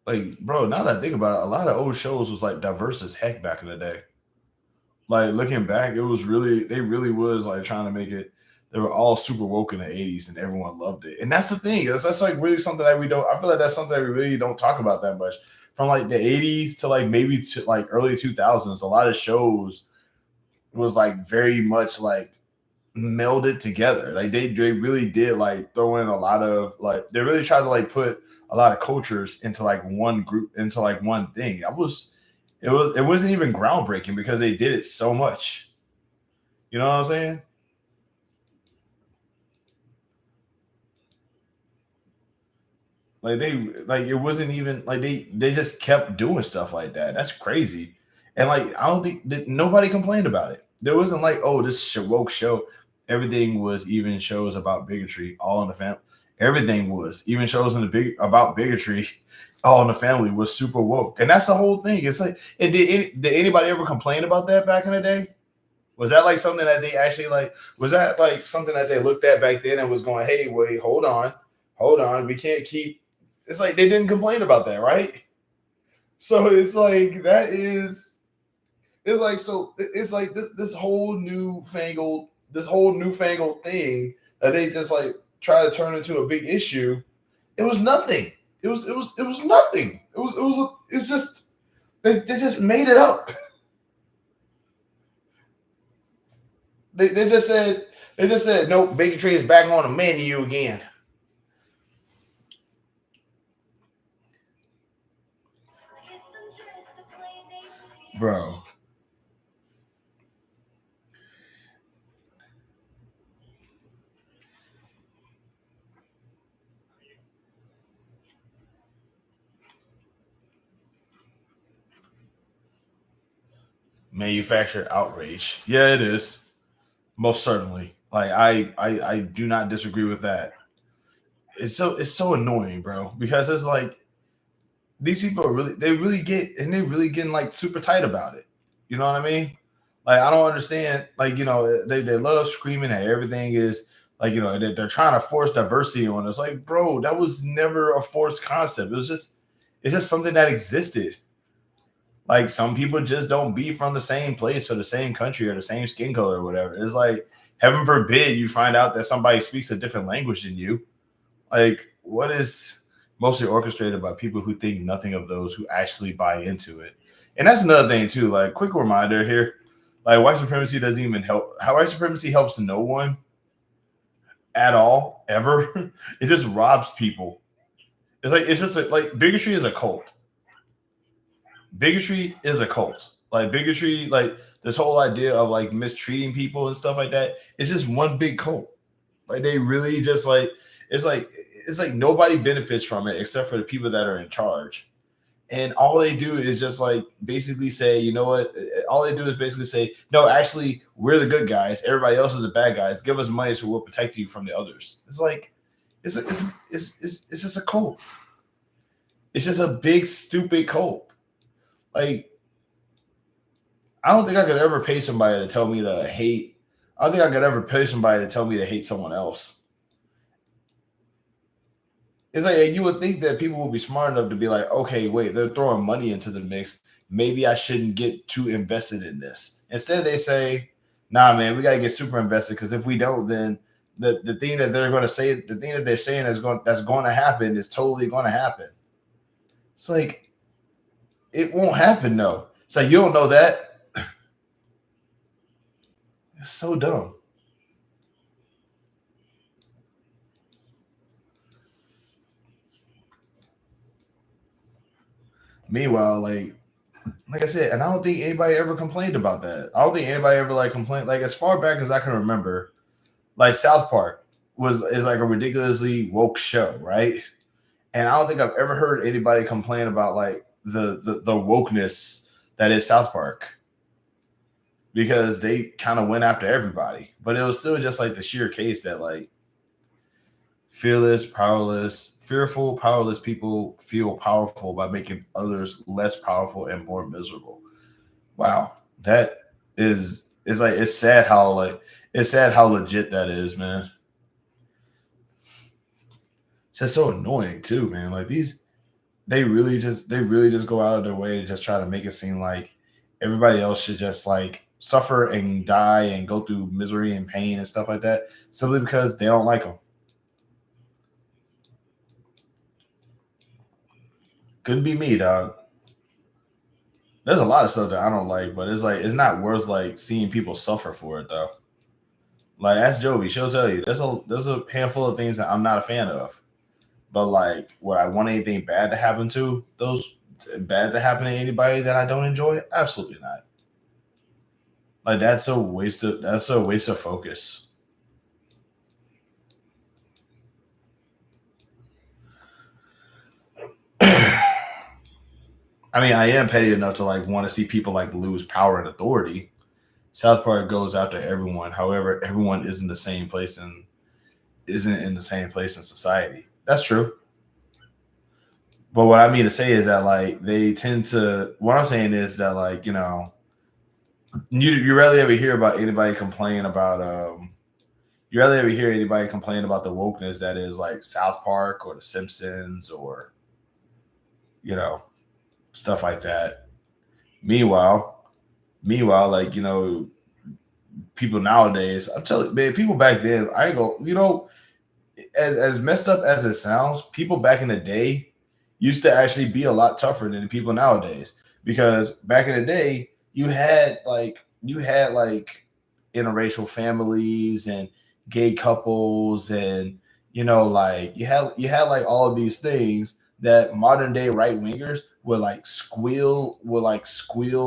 Like, bro, now that I think about it, a lot of old shows was like diverse as heck back in the day. Like looking back, it was really they really was like trying to make it. They were all super woke in the 80s and everyone loved it. And that's the thing. That's like really something that we don't I feel like that's something that we really don't talk about that much. From like the 80s to like maybe to like early 2000s, a lot of shows was like very much like melded together. Like they really did like throw in a lot of like they really tried to like put a lot of cultures into like one group into like one thing. It wasn't even groundbreaking because they did it so much. You know what I'm saying? Like it wasn't even like they just kept doing stuff like that. That's crazy. And like I don't think that nobody complained about it. There wasn't like, oh, this woke show. Everything was even shows about bigotry, all in the family. Everything was even shows in the big about bigotry, all in the family was super woke, and that's the whole thing. It's like, and did anybody ever complain about that back in the day? Was that like something that they actually like? Was that like something that they looked at back then and was going, "Hey, wait, hold on, we can't keep." It's like they didn't complain about that, right? So it's like that is it's like so it's like this whole newfangled thing that they just like try to turn into a big issue. It was nothing. It was nothing. It's just they just made it up. They just said nope, bigotry is back on the menu again. Bro. Manufactured outrage. Yeah, it is. Most certainly. Like I do not disagree with that. It's so annoying, bro, because it's like these people are really getting like super tight about it. You know what I mean? Like I don't understand. Like they love screaming that everything is like they're trying to force diversity on us. Like bro, that was never a forced concept. It's just something that existed. Like some people just don't be from the same place or the same country or the same skin color or whatever. It's like heaven forbid you find out that somebody speaks a different language than you. Like what is mostly orchestrated by people who think nothing of those who actually buy into it. And that's another thing too. Like quick reminder here, like white supremacy doesn't even help. How white supremacy helps no one at all ever. It just robs people. Like bigotry is a cult. Bigotry is a cult. Like bigotry, like this whole idea of like mistreating people and stuff like that, it's just one big cult. Like they really just it's like it's like nobody benefits from it except for the people that are in charge. And all they do is just like basically say, you know what? All they do is basically say, no, actually, we're the good guys. Everybody else is the bad guys. Give us money so we'll protect you from the others. It's like it's just a cult. It's just a big stupid cult. Like I don't think I could ever pay somebody to tell me to hate. I don't think I could ever pay somebody to tell me to hate someone else. It's like you would think that people would be smart enough to be like, okay, wait, they're throwing money into the mix. Maybe I shouldn't get too invested in this. Instead, they say, nah, man, we gotta get super invested because if we don't, then the thing that they're gonna say, the thing that they're saying that's going to happen is totally going to happen. It's like it won't happen, though. It's like you don't know that. It's so dumb. Meanwhile, like I said, and I don't think anybody ever complained about that. I don't think anybody ever like complained. Like as far back as I can remember, like South Park is like a ridiculously woke show, right? And I don't think I've ever heard anybody complain about like the wokeness that is South Park because they kind of went after everybody, but it was still just like the sheer case that like fearless, powerless, fearful, powerless people feel powerful by making others less powerful and more miserable. Wow, that is like it's sad how legit that is, man. It's just so annoying too, man. Like these, they really just go out of their way to just try to make it seem like everybody else should just like suffer and die and go through misery and pain and stuff like that simply because they don't like them. Couldn't be me, dog. There's a lot of stuff that I don't like, but it's like it's not worth like seeing people suffer for it though. Like ask Jovi, she'll tell you there's a handful of things that I'm not a fan of. But like, would I want anything bad to happen to those bad to happen to anybody that I don't enjoy? Absolutely not. Like that's a waste of focus. I mean, I am petty enough to like want to see people like lose power and authority. South Park goes after everyone. However, everyone isn't in the same place in society. That's true. But what I mean to say is that like they tend to. What I'm saying is that like you rarely ever hear about anybody complain about you rarely ever hear anybody complain about the wokeness that is like South Park or The Simpsons or you know stuff like that. Meanwhile, like people nowadays, I'm telling you, man, people back then, I ain't go, as messed up as it sounds, people back in the day used to actually be a lot tougher than the people nowadays. Because back in the day, you had like interracial families and gay couples and like you had like all of these things that modern day right wingers would like squeal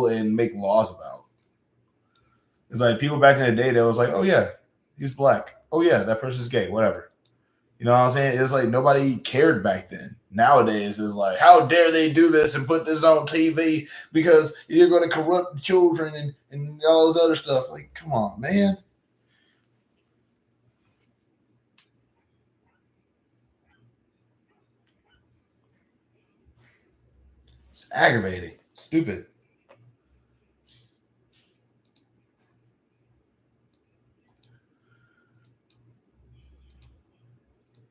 and make laws about. It's like people back in the day that was like, oh yeah, he's black. Oh yeah, that person's gay, whatever. You know what I'm saying? It's like nobody cared back then. Nowadays, it's like, how dare they do this and put this on TV because you're going to corrupt children and all this other stuff. Like, come on, man. It's aggravating. Stupid.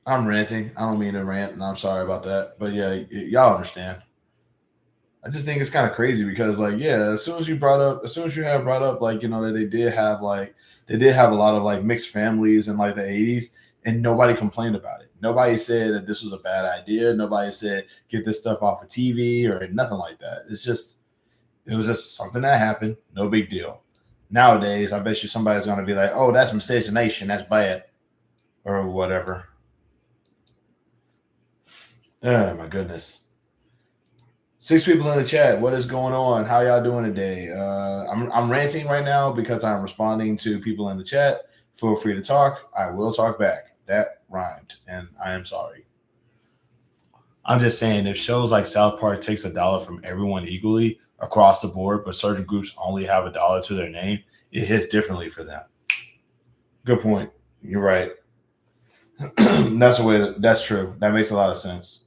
I'm ranting. I don't mean to rant, and I'm sorry about that. But yeah, y'all understand. I just think it's kind of crazy because, like, yeah, as soon as you have brought up, like, that they did have a lot of like mixed families in like the '80s, and nobody complained about it. Nobody said that this was a bad idea. Nobody said get this stuff off of TV or nothing like that. It was just something that happened. No big deal. Nowadays, I bet you somebody's gonna be like, "Oh, that's miscegenation. That's bad," or whatever. Oh my goodness. Six people in the chat. What is going on? How y'all doing today? I'm ranting right now because I'm responding to people in the chat. Feel free to talk. I will talk back. That rhymed, and I am sorry. I'm just saying, if shows like South Park takes $1 from everyone equally across the board, but certain groups only have $1 to their name, it hits differently for them. Good point. You're right. That's the way. That's true. That makes a lot of sense.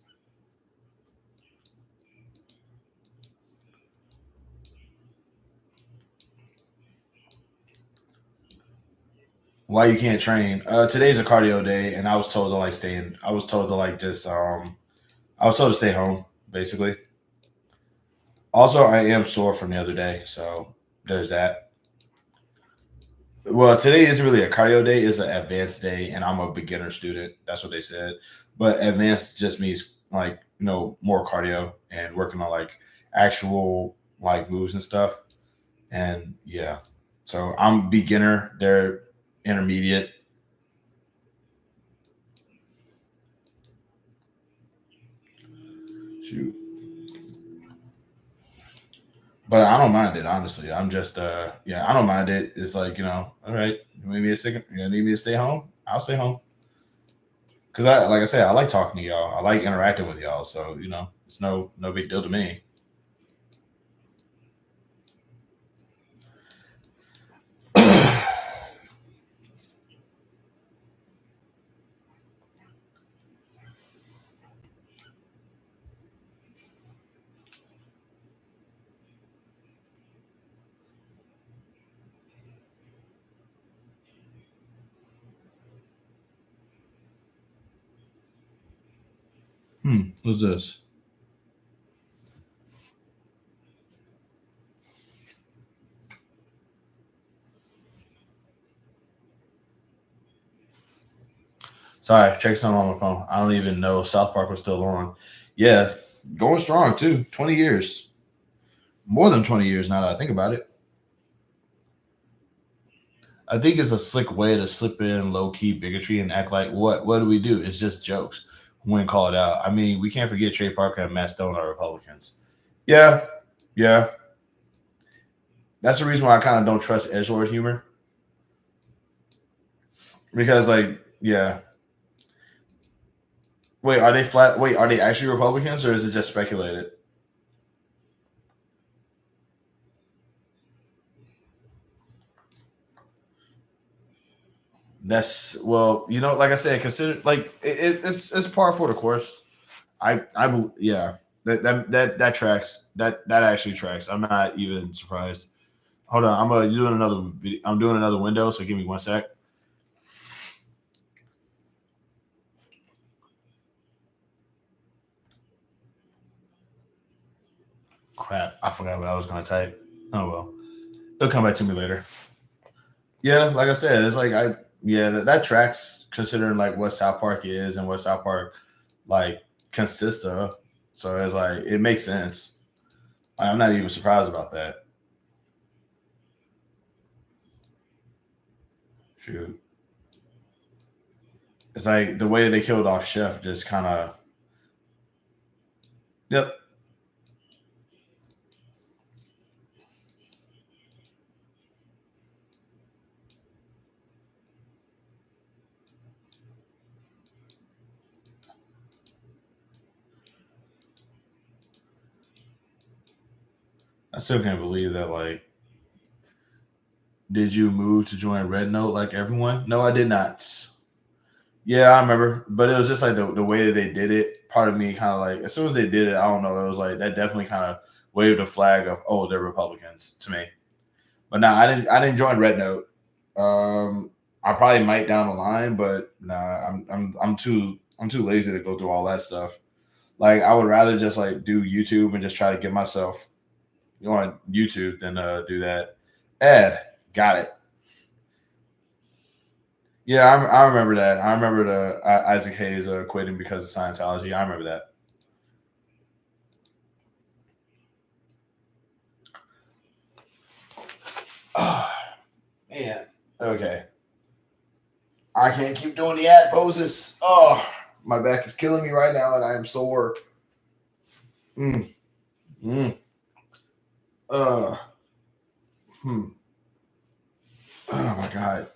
Why you can't train? Today's a cardio day, and I was told to like stay in. I was told to like just I was told to stay home basically. Also, I am sore from the other day, so there's that. Well, today isn't really a cardio day; it's an advanced day, and I'm a beginner student. That's what they said. But advanced just means like more cardio and working on like actual like moves and stuff. And yeah, so I'm beginner. They're intermediate. Shoot. But I don't mind it, honestly. I'm just yeah, I don't mind it. It's like, all right, maybe you need me to stay home? I'll stay home. Cause I like I said, I like talking to y'all. I like interacting with y'all. So, it's no big deal to me. What's this? Sorry, check something on my phone. I don't even know South Park was still on. Yeah, going strong too. 20 years. More than 20 years now that I think about it. I think it's a slick way to slip in low key bigotry and act like what do we do? It's just jokes when called out. I mean, we can't forget Trey Parker and Matt Stone are Republicans. Yeah, yeah. That's the reason why I kind of don't trust edgelord humor because, like, yeah. Wait, are they flat? Wait, are they actually Republicans or is it just speculated? That's well, like I said, consider like it's par for the course. Yeah, that tracks. That actually tracks. I'm not even surprised. Hold on, doing another video. I'm doing another window, so give me one sec. Crap, I forgot what I was gonna type. Oh well, it'll come back to me later. Yeah, like I said, it's like that tracks considering like what South Park is and what South Park like consists of. So it's like it makes sense. I'm not even surprised about that. Shoot. It's like the way they killed off Chef just kind of. Yep. I still can't believe that. Like, did you move to join Red Note like everyone? No, I did not. Yeah, I remember, but it was just like the way that they did it. Part of me kind of like, as soon as they did it, I don't know, it was like that definitely kind of waved a flag of, oh, they're Republicans to me. But no, I didn't join Red Note. I probably might down the line, but nah, I'm too lazy to go through all that stuff. Like I would rather just like do YouTube and just try to get myself on YouTube than do that. Ed, got it. Yeah, I remember that. I remember the Isaac Hayes quitting because of Scientology. I remember that. Oh, man. Okay. I can't keep doing the ad poses. Oh, my back is killing me right now, and I am sore. Mm, mm, uh, hmm. Oh my god.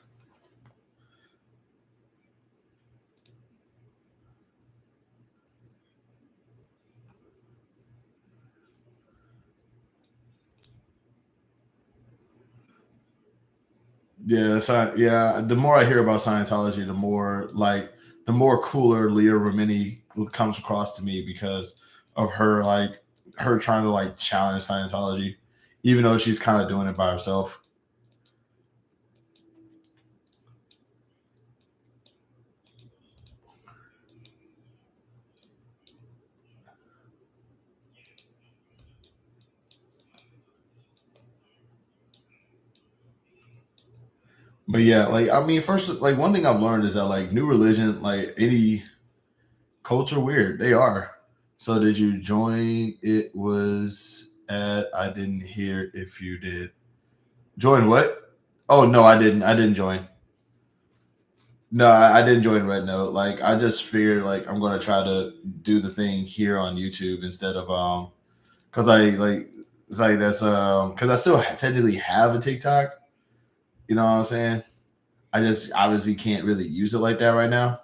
Yeah, yeah. The more I hear about Scientology, the more cooler Leah Remini comes across to me because of her trying to like challenge Scientology, even though she's kind of doing it by herself. But yeah, like I mean, first, like one thing I've learned is that like new religion, like any culture, weird they are. So did you join? It was at. I didn't hear if you did join. What? Oh no, I didn't. I didn't join. No, I didn't join Red Note. Like I just figured like I'm gonna try to do the thing here on YouTube instead of because I like it's like that's because I still technically have a TikTok. You know what I'm saying? I just obviously can't really use it like that right now.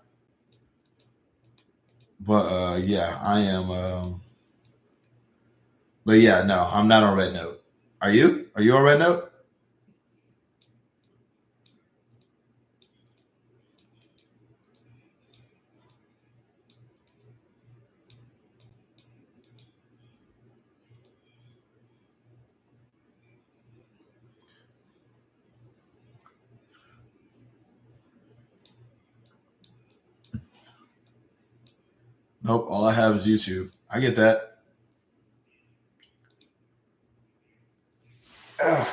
But yeah, I am. But yeah, no, I'm not on Red Note. Are you? Are you on Red Note? Nope. All I have is YouTube. I get that. Ugh.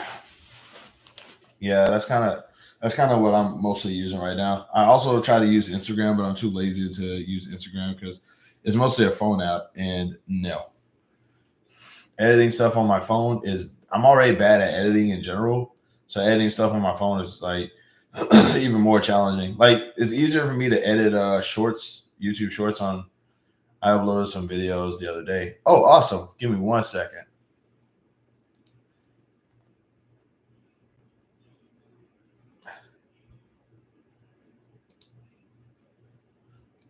Yeah, that's kind of what I'm mostly using right now. I also try to use Instagram, but I'm too lazy to use Instagram because it's mostly a phone app. And no, editing stuff on my phone is I'm already bad at editing in general. So editing stuff on my phone is like even more challenging. Like it's easier for me to edit shorts, YouTube shorts on. I uploaded some videos the other day. Oh, awesome! Give me 1 second.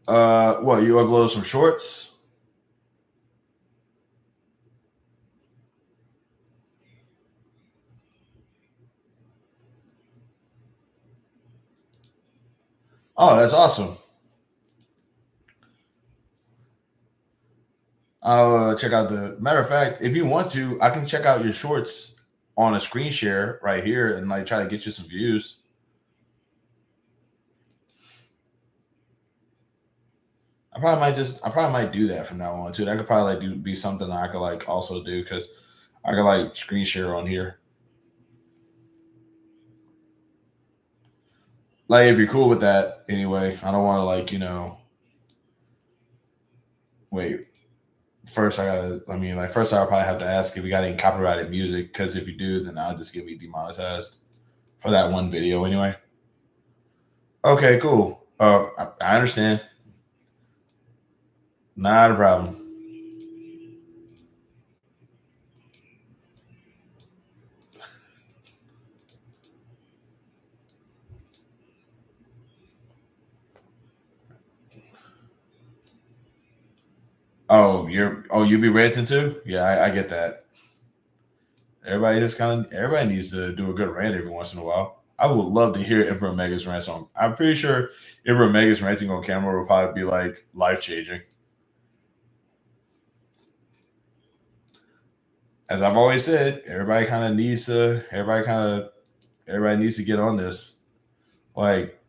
What you uploaded some shorts? Oh, that's awesome. I'll check out the matter of fact. If you want to, I can check out your shorts on a screen share right here and like try to get you some views. I probably might do that from now on too. That could probably like be something that I could like also do because I could like screen share on here. Like if you're cool with that, anyway. I don't want to like wait. First, I gotta. I mean, like first, I'll probably have to ask if you got any copyrighted music because if you do, then I'll just get me demonetized for that one video anyway. Okay, cool. I understand. Not a problem. Oh, you be ranting too? Yeah, I get that. Everybody needs to do a good rant every once in a while. I would love to hear Emperor Mega's rant on. I'm pretty sure Emperor Mega's ranting on camera will probably be like life changing. As I've always said, everybody needs to get on this. Like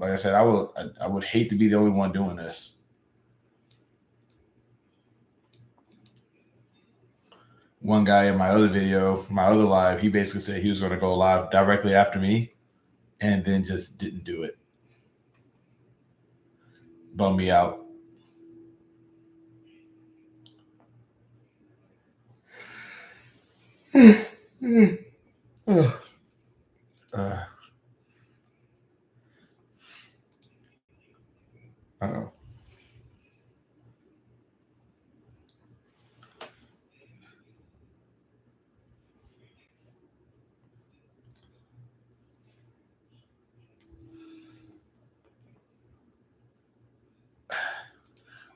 I said, I would hate to be the only one doing this. One guy in my other video, my other live, he basically said he was going to go live directly after me and then just didn't do it. Bummed me out. Uh-oh.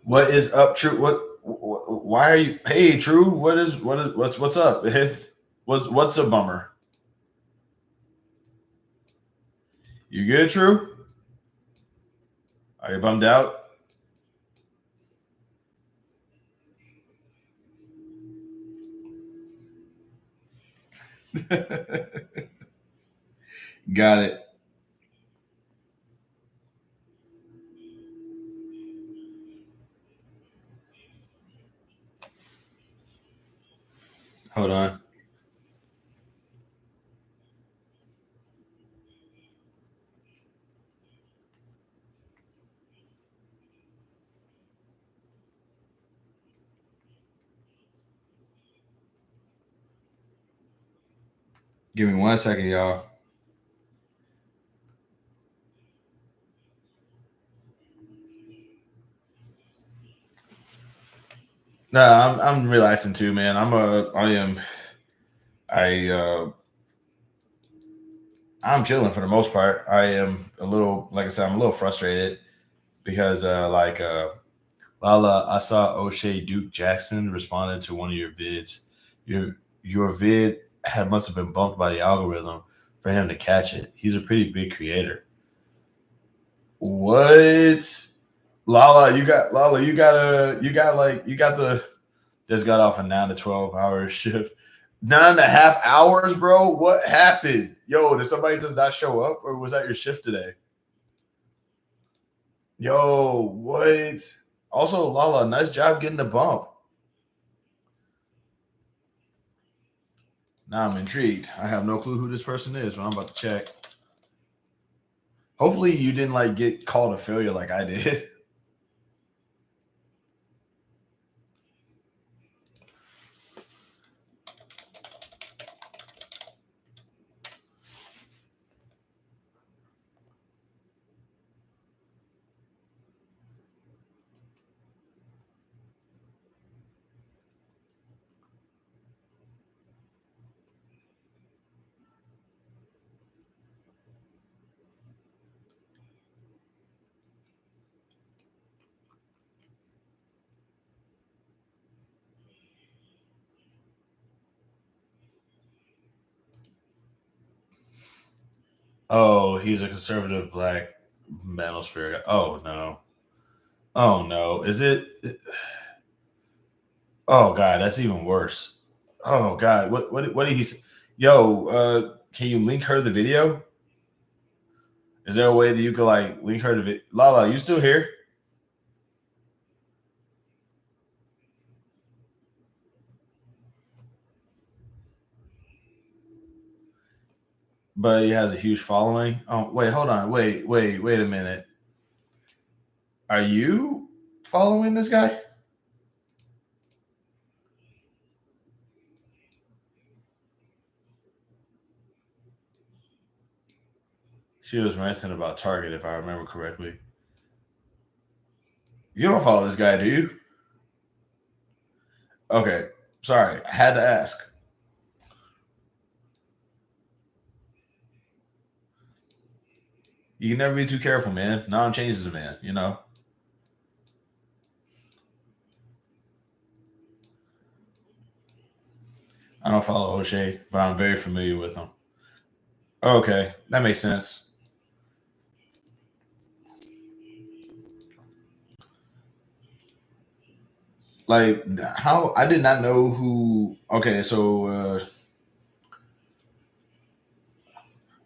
What is up, True? Why are you? Hey, True. What's up? What's a bummer? You good, True? Are you bummed out? Got it. Hold on. Give me 1 second, y'all. No, I'm relaxing too, man. I'm chilling for the most part. I am a little, like I said, I'm a little frustrated because Lala, I saw O'Shea Duke Jackson responded to one of your vids. Your vid must have been bumped by the algorithm for him to catch it. He's a pretty big creator. What? Lala, you got the just got off a 9 to 12 hour shift. 9.5 hours, bro. What happened? Yo, did somebody just not show up, or was that your shift today? Yo, what? Also, Lala, nice job getting the bump. Now I'm intrigued. I have no clue who this person is, but I'm about to check. Hopefully, you didn't like get called a failure like I did. Oh, he's a conservative black manosphere guy. Oh no. Oh no. Is it? Oh god, that's even worse. Oh god, what did he say? Yo, can you link her the video? Is there a way that you could like link her to video? Lala, you still here? But he has a huge following. Oh wait, hold on. Wait a minute. Are you following this guy? She was ranting about Target, if I remember correctly. You don't follow this guy, do you? Okay. Sorry. I had to ask. You can never be too careful, man. Nom changes a man, you know? I don't follow O'Shea, but I'm very familiar with him. Okay, that makes sense. Like how I did not know who. Okay, so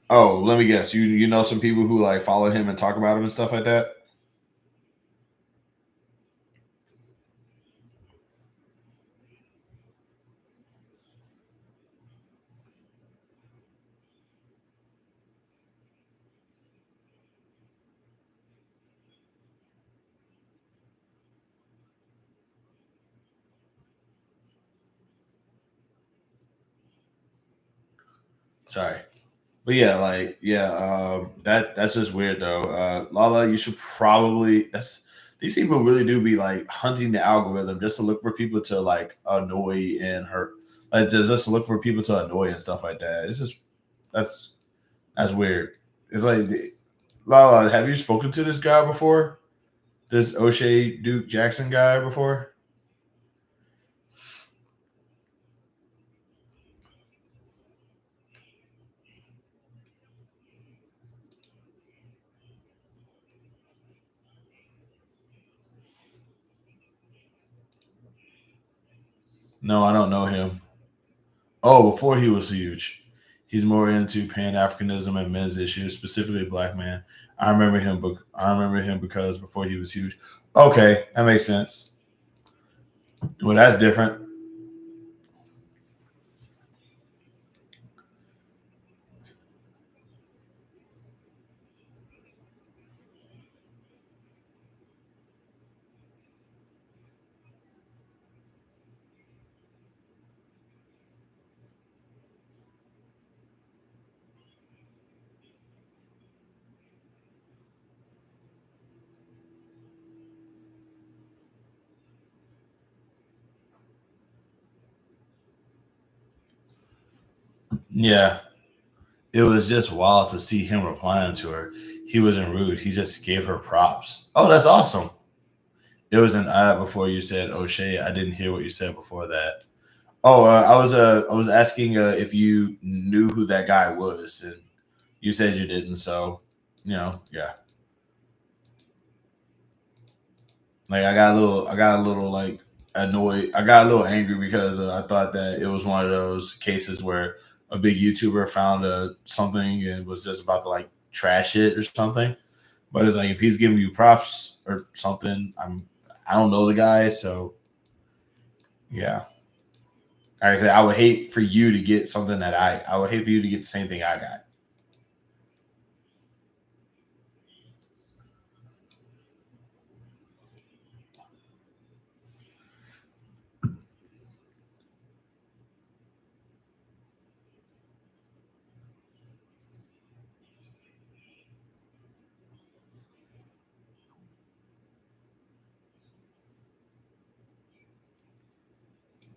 oh, let me guess. You know some people who like follow him and talk about him and stuff like that. Sorry. But yeah, like yeah, that's just weird though. Lala, you should probably that's these people really do be like hunting the algorithm just to look for people to like annoy and hurt, like just to look for people to annoy and stuff like that. It's just that's that's weird. It's like Lala, have you spoken to this guy before? This O'Shea Duke Jackson guy before? No, I don't know him. Oh, before he was huge. He's more into Pan Africanism and men's issues, specifically black man. I remember him. I remember him because before he was huge. Okay, that makes sense. Well, that's different. Yeah, it was just wild to see him replying to her. He wasn't rude. He just gave her props. Oh, that's awesome. It was an odd before you said O'Shea. I didn't hear what you said before that. Oh, I was asking if you knew who that guy was, and you said you didn't. So, yeah. Like I got a little like annoyed. I got a little angry because I thought that it was one of those cases where a big YouTuber found something and was just about to like trash it or something. But it's like if he's giving you props or something, I don't know the guy, so yeah. Like I said, I would hate for you to get something that I would hate for you to get the same thing I got.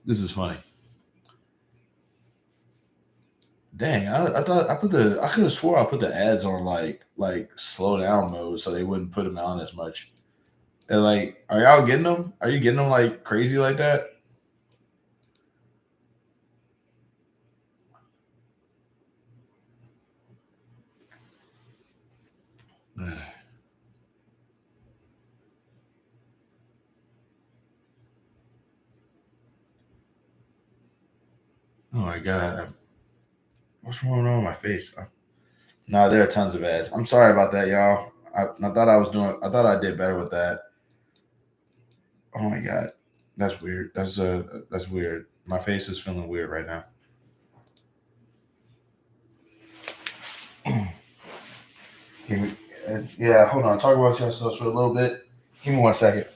This is funny. Dang, I thought I could have swore I put the ads on like slow down mode so they wouldn't put them on as much. And like, are y'all getting them? Are you getting them like crazy like that? Oh my god, what's going on with my face? No, there are tons of ads. I'm sorry about that, y'all. I thought I was doing. I thought I did better with that. Oh my god, that's weird. That's weird. My face is feeling weird right now. Give me, yeah, hold on. Talk about yourself for a little bit. Give me 1 second.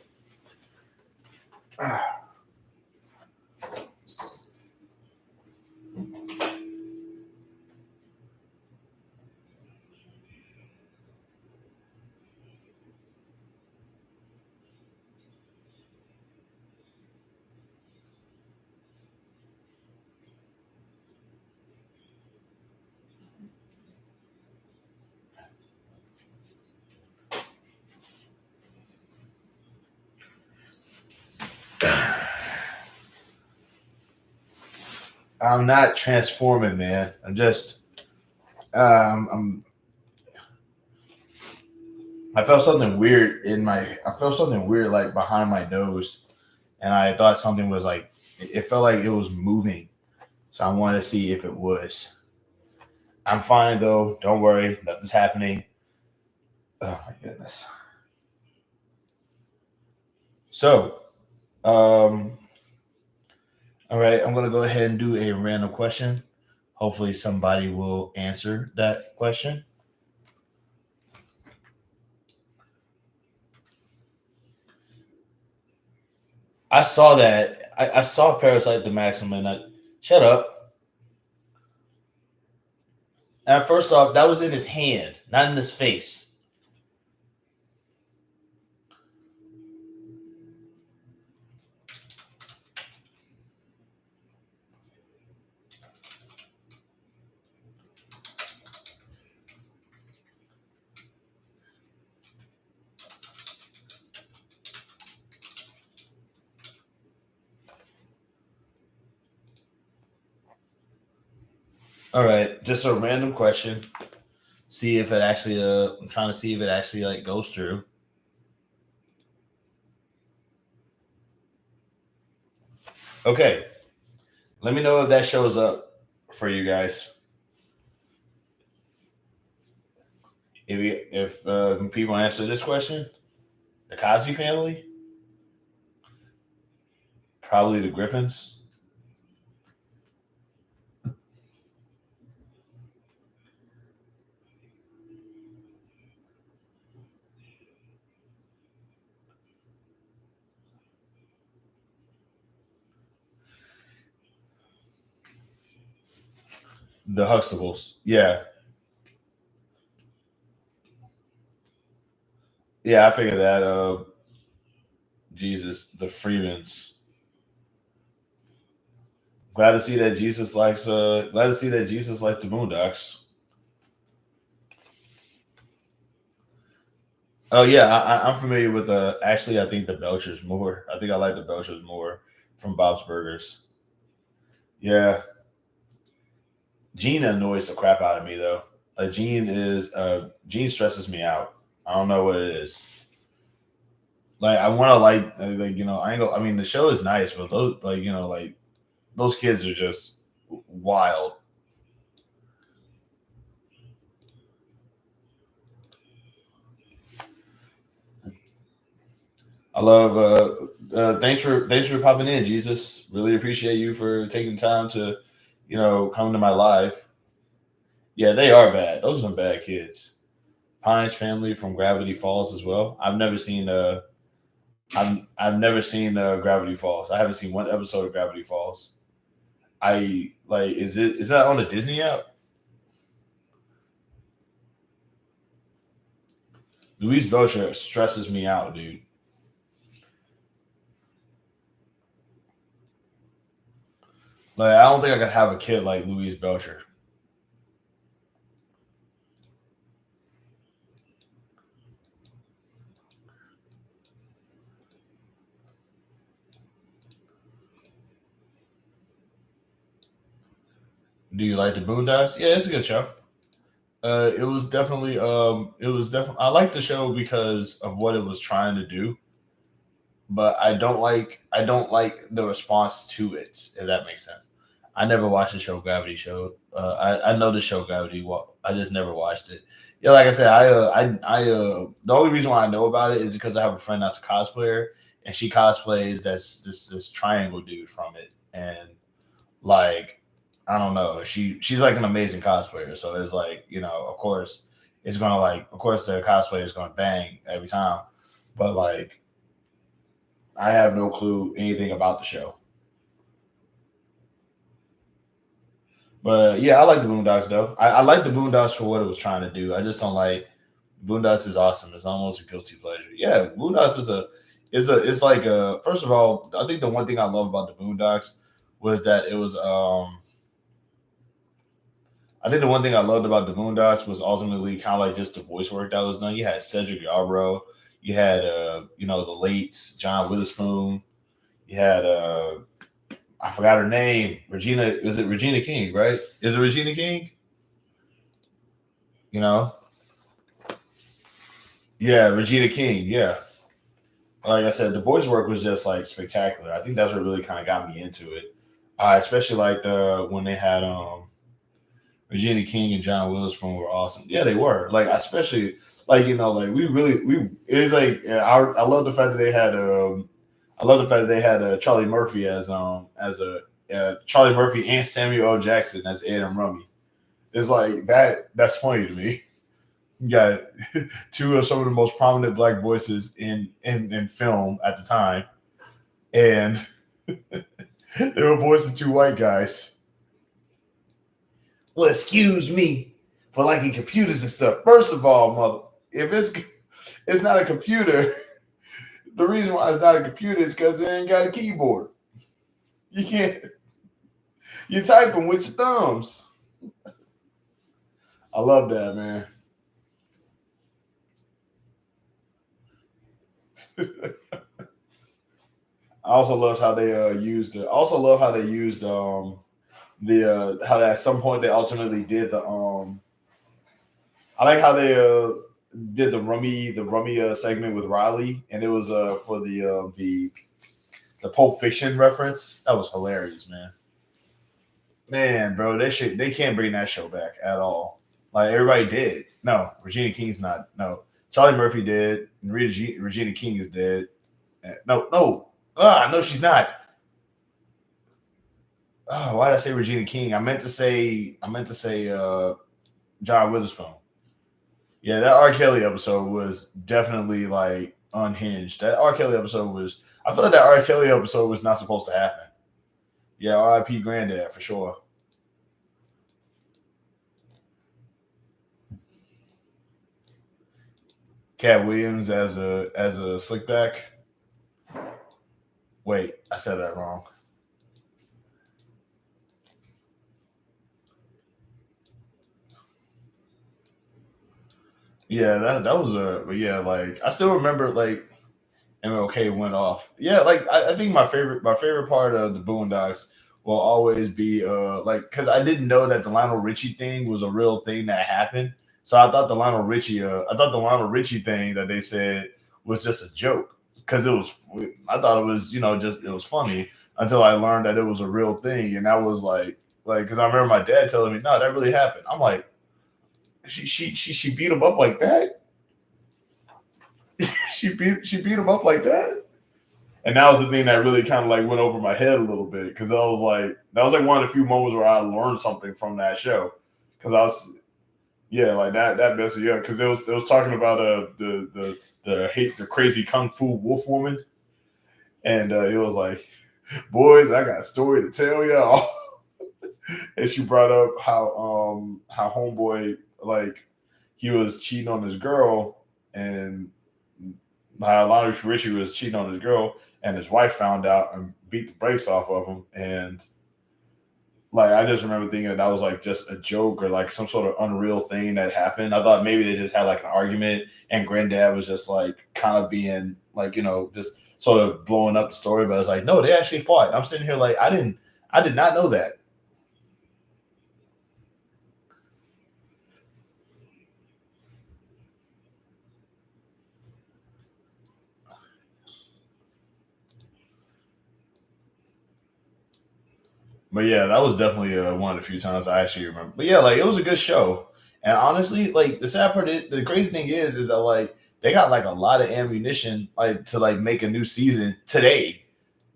I'm not transforming, man. I'm just I'm I felt something weird I felt something weird like behind my nose, and I thought something was like it felt like it was moving. So I wanted to see if it was. I'm fine though. Don't worry, nothing's happening. Oh my goodness. So, um, all right, I'm gonna go ahead and do a random question. Hopefully, somebody will answer that question. I saw that. I saw Parasite the Maximum. And shut up. And first off, that was in his hand, not in his face. All right, just a random question. See if it actually. I'm trying to see if it actually like goes through. Okay, let me know if that shows up for you guys. If people answer this question, the Cosby family, probably the Griffins. The Huxtables. Yeah. Yeah, I figured that. Jesus, the Freemans. Glad to see that Jesus likes. Glad to see that Jesus likes the Boondocks. Oh yeah, I'm familiar with the. Actually, I think the Belchers more. I think I like the Belchers more from Bob's Burgers. Yeah, Gene annoys the crap out of me though. Gene stresses me out. I don't know what it is. Like I want to like I ain't go. I mean the show is nice, but those like those kids are just wild. I love. Thanks for popping in, Jesus. Really appreciate you for taking time to, come to my live. Yeah, they are bad. Those are some bad kids. Pine's family from Gravity Falls as well. I've never seen Gravity Falls. I haven't seen one episode of Gravity Falls. I like is that on the Disney app? Louise Belcher stresses me out, dude. Like I don't think I could have a kid like Louise Belcher. Do you like the Boondocks? Yeah, it's a good show. It was definitely I liked the show because of what it was trying to do, but I don't like the response to it, if that makes sense. I never watched the show Gravity Show. I know the show Gravity. Well, I just never watched it. Yeah, like I said, the only reason why I know about it is because I have a friend that's a cosplayer, and she cosplays this triangle dude from it, and like I don't know, she's like an amazing cosplayer. So it's like of course it's gonna like of course the cosplay is gonna bang every time, but like I have no clue anything about the show. But yeah, I like the Boondocks though. I like the Boondocks for what it was trying to do. I just don't like Boondocks is awesome. It's almost a guilty pleasure. Yeah, Boondocks is like first of all, I think the one thing I love about the Boondocks was that it was I think the one thing I loved about the Boondocks was ultimately kind of like just the voice work that was done. You had Cedric Yarbrough, you had the late John Witherspoon, you had I forgot her name. Regina, is it Regina King, right? Is it Regina King? You know? Yeah, Regina King. Yeah. Like I said, the voice work was just like spectacular. I think that's what really kind of got me into it. Especially like when they had Regina King and John Witherspoon were awesome. Yeah, they were. Like especially like like we it's like I love the fact that they had I love the fact that they had Charlie Murphy as a Charlie Murphy and Samuel L. Jackson as Ed and Rummy. It's like that's funny to me. You got two of some of the most prominent black voices in film at the time, and they were voicing two white guys. Well, excuse me for liking computers and stuff. First of all, mother, if it's not a computer, the reason why it's not a computer is because it ain't got a keyboard. You can't. You typing with your thumbs. I love that, man. I also loved how they used. I also love how they used the how that at some point they alternately did the I like how they did the rummy segment with Riley, and it was for the Pulp Fiction reference. That was hilarious, man. Man, bro, they can't bring that show back at all. Like everybody did. No, Regina King's not. No, Charlie Murphy did. And Regina King is dead. No, no. No, she's not. Oh, why did I say Regina King? I meant to say John Witherspoon. Yeah, that R. Kelly episode was definitely like unhinged. That R. Kelly episode was. I feel like that R. Kelly episode was not supposed to happen. Yeah, R.I.P. Granddad for sure. Cat Williams as a slickback. Wait, I said that wrong. Yeah, that was a. But yeah, like I still remember like MLK went off. Yeah, like I think my favorite part of the Boondocks will always be like because I didn't know that the Lionel Richie thing was a real thing that happened. So I thought the Lionel Richie thing that they said was just a joke because I thought it was just it was funny until I learned that it was a real thing, and that was like because I remember my dad telling me no that really happened. I'm like she beat him up like that. She beat him up like that. And that was the thing that really kind of like went over my head a little bit because that was like one of the few moments where I learned something from that show because I was yeah like that messed me up because it was talking about the crazy kung fu wolf woman and it was like boys I got a story to tell y'all and she brought up how homeboy like he was cheating on his girl and how Lionel Richie was cheating on his girl, and his wife found out and beat the brakes off of him. And like, I just remember thinking that was like just a joke or like some sort of unreal thing that happened. I thought maybe they just had like an argument, and Granddad was just like kind of being like just sort of blowing up the story. But I was like, no, they actually fought. I'm sitting here like I did not know that. But yeah, that was definitely one of the few times I actually remember. But yeah, like it was a good show. And honestly, like the sad part, the crazy thing is that like they got like a lot of ammunition like to like make a new season today.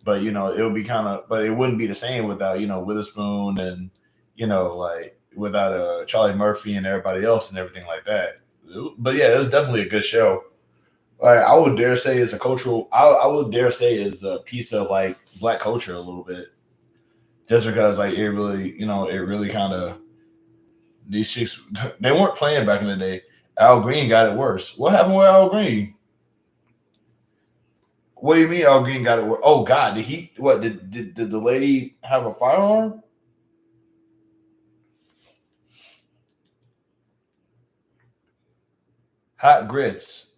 But it would be but it wouldn't be the same without Witherspoon and like without Charlie Murphy and everybody else and everything like that. But yeah, it was definitely a good show. Like I would dare say it's a cultural. I would dare say it's a piece of like black culture a little bit just because like it really kind of these chicks they weren't playing back in the day. Al Green got it worse. What happened with Al Green? What do you mean Al Green got it worse? Oh God, did he? What did the lady have a firearm? Hot grits.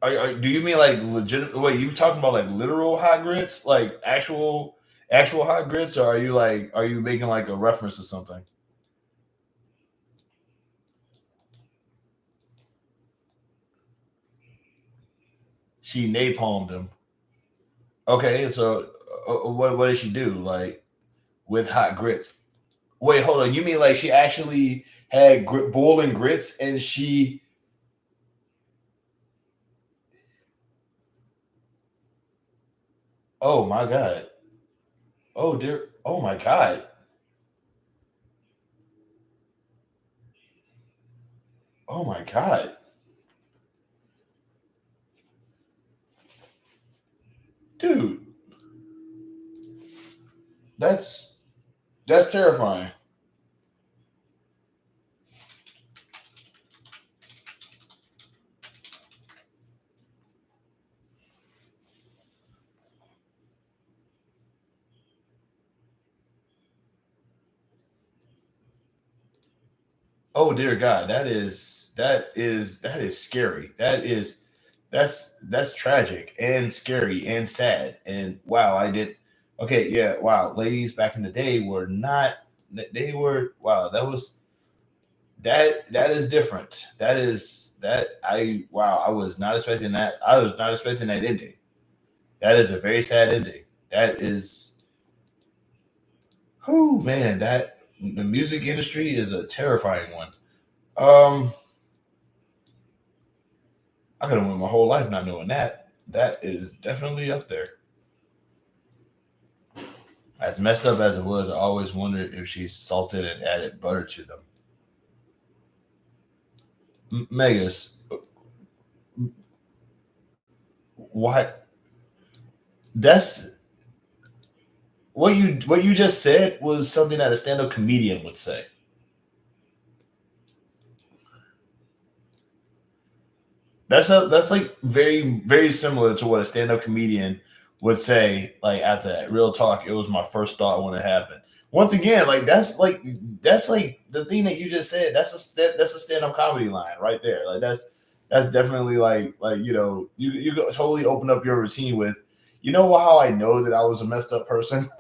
Do you mean like legit? Wait, you talking about like literal hot grits, like actual hot grits, or are you making like a reference to something? She napalmed him. Okay, so what did she do like with hot grits? Wait, hold on. You mean like she actually had boiling grits and she? Oh my god. Oh dear. Oh my god. Oh my god, dude, that's that's terrifying. Oh dear God, that is scary. That's tragic and scary and sad. And wow, I did. Okay, yeah, wow. Ladies back in the day were not. They were wow. That is different. That I wow. I was not expecting that. I was not expecting that ending. That is a very sad ending. That is. Oh man, that the music industry is a terrifying one. Um, I could have went my whole life not knowing that. That is definitely up there. As messed up as it was, I always wondered if she salted and added butter to them. Megas, what? That's what you just said was something that a stand-up comedian would say. That's like very similar to what a stand-up comedian would say. Like after that, real talk. It was my first thought when it happened. Once again, that's like the thing that you just said. That's a stand-up comedy line right there. Like that's definitely like you totally open up your routine with. You know how I know that I was a messed up person.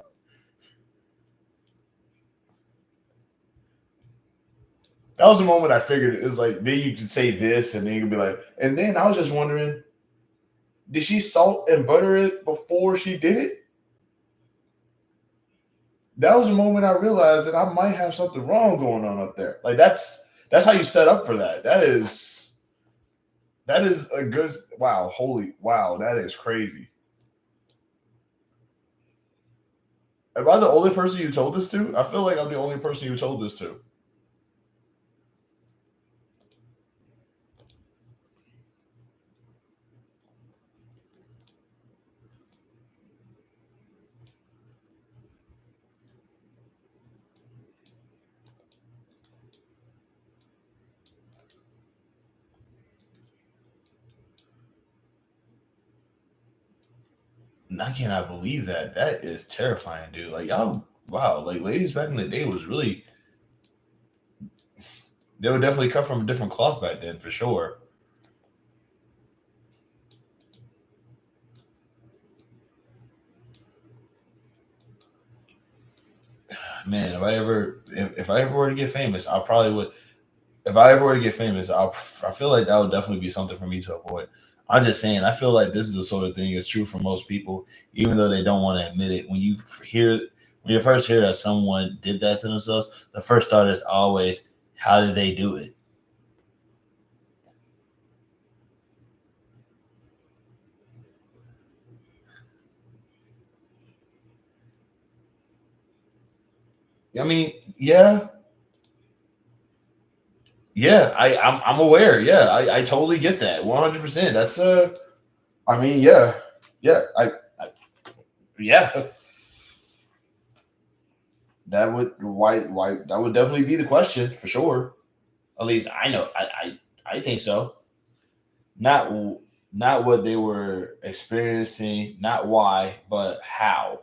That was the moment I figured it was like then you could say this and then you could be like, and then I was just wondering, did she salt and butter it before she did it? That was the moment I realized that I might have something wrong going on up there. Like that's how you set up for that. That is a good wow, holy wow, that is crazy. Am I the only person you told this to? I feel like I'm the only person you told this to. And I cannot believe that. That is terrifying, dude. Like y'all wow, like ladies back in the day was really they would definitely cut from a different cloth back then for sure. Man, if I ever were to get famous, I probably would if I ever were to get famous, I feel like that would definitely be something for me to avoid. I'm just saying, I feel like this is the sort of thing that's true for most people, even though they don't want to admit it. When you first hear that someone did that to themselves, the first thought is always, how did they do it? I mean, yeah, yeah, I'm aware. Yeah, I totally get that, 100%. That's I mean, yeah, yeah, yeah. That would why that would definitely be the question for sure. At least I know I think so. Not not what they were experiencing, not why, but how.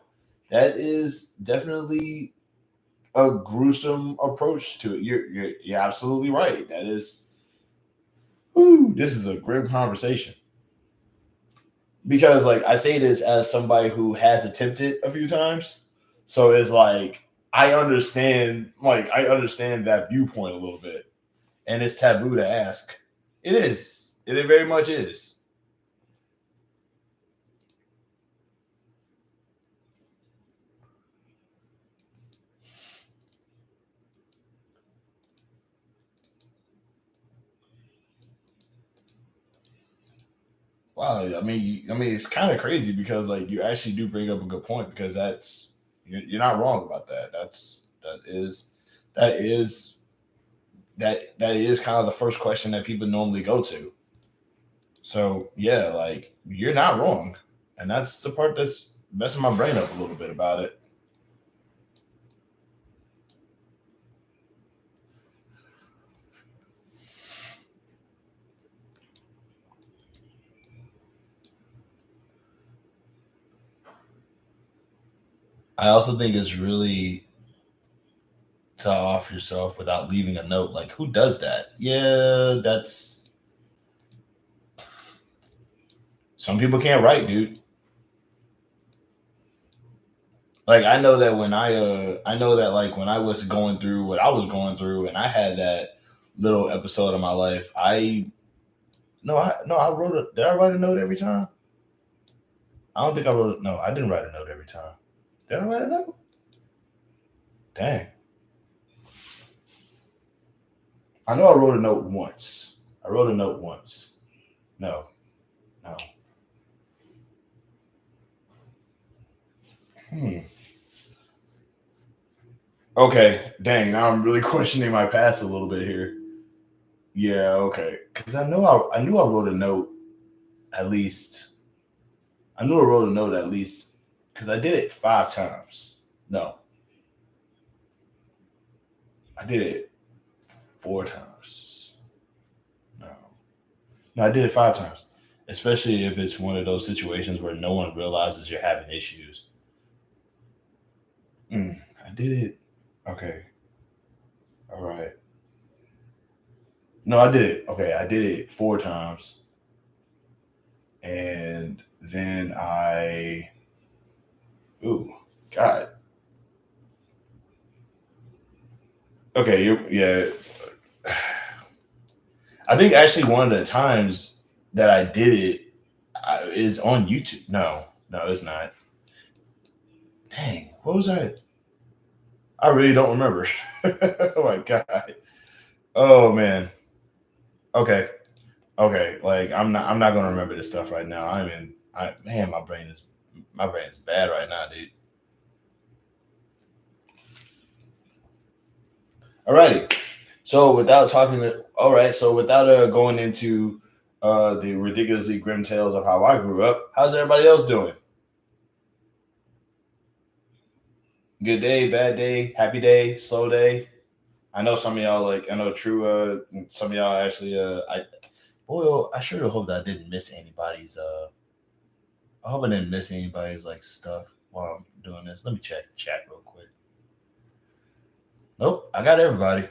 That is definitely a gruesome approach to it. You're absolutely right. That is whew, this is a grim conversation. because like I say this as somebody who has attempted a few times, so it's like I understand that viewpoint a little bit, and it's taboo to ask. It is. It very much is. Wow, I mean, it's kind of crazy because like you actually do bring up a good point because you're not wrong about that. That is that is kind of the first question that people normally go to. So yeah, like you're not wrong, and that's the part that's messing my brain up a little bit about it. I also think it's really to off yourself without leaving a note. Like, who does that? Yeah, that's some people can't write, dude. Like, I know that like when I was going through what I was going through, and I had that little episode of my life. I wrote a. Did I write a note every time? I don't think I wrote. No, I didn't write a note every time. Did I write a note? Dang, I know I wrote a note once. I wrote a note once. No, no. Hmm. Okay, dang. Now I'm really questioning my past a little bit here. Yeah, okay. Because I knew I wrote a note at least. I knew I wrote a note at least because I did it 5 times. No, I did it 4 times. No, no, I did it 5 times. Especially if it's one of those situations where no one realizes you're having issues. I did it. Okay, all right. No, I did it. Okay, I did it 4 times, and then ooh, God. Okay, yeah. I think actually one of the times that I did it is on YouTube. No, no, it's not. Dang, what was I? I really don't remember. Oh my god. Oh man. Okay. Okay. Like I'm not gonna remember this stuff right now. Man, my brain is bad right now, dude. Alrighty. So without all right. So without going into the ridiculously grim tales of how I grew up, how's everybody else doing? Good day, bad day, happy day, slow day. I know some of y'all like I know True. Some of y'all actually. I sure hope that I didn't miss anybody's. I hope I didn't miss anybody's like stuff while I'm doing this. Let me check chat real quick. Nope, I got everybody.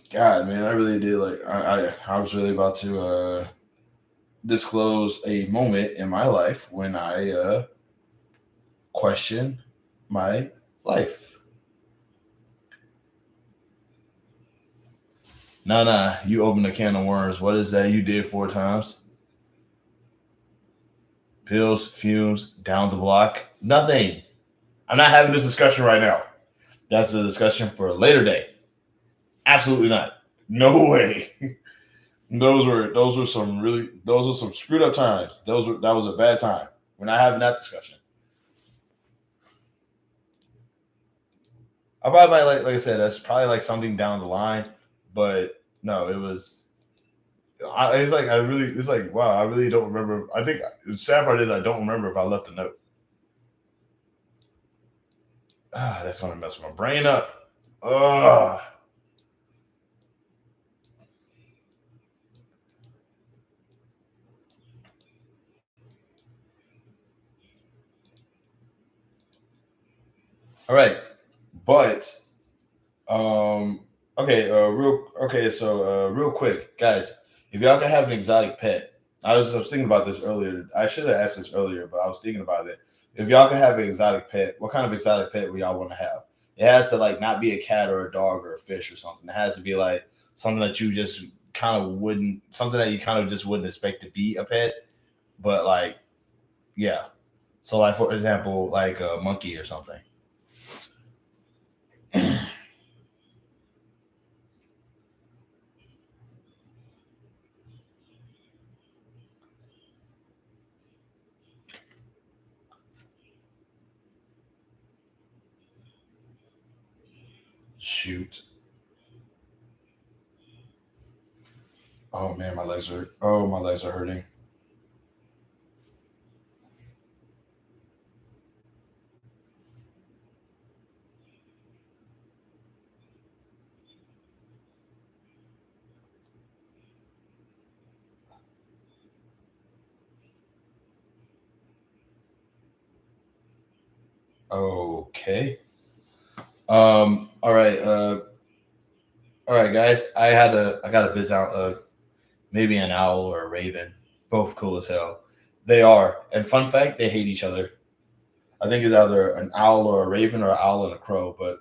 God, man, I really did like. I was really about to disclose a moment in my life when I questioned my life. Nah, you opened a can of worms. What is that you did 4 times? Pills, fumes, down the block. Nothing. I'm not having this discussion right now. That's a discussion for a later day. Absolutely not. No way. Those were some screwed up times. That was a bad time. We're not having that discussion. I probably might like I said, that's probably like something down the line, but no, it was. It's like I really. It's like wow, I really don't remember. I think the sad part is I don't remember if I left a note. That's gonna mess my brain up. Ugh. All right, but um, Real quick, guys, if y'all can have an exotic pet, I was thinking about this earlier. I should have asked this earlier, but I was thinking about it. If y'all can have an exotic pet, what kind of exotic pet would y'all want to have? It has to like not be a cat or a dog or a fish or something. It has to be like something that you just kind of wouldn't, something that you kind of just wouldn't expect to be a pet, but like yeah. So like for example, like a monkey or something. Shoot. Oh man, my legs are hurting. Okay. All right. All right, guys. I got a biz out. Maybe an owl or a raven. Both cool as hell. They are. And fun fact, they hate each other. I think it's either an owl or a raven or an owl and a crow. But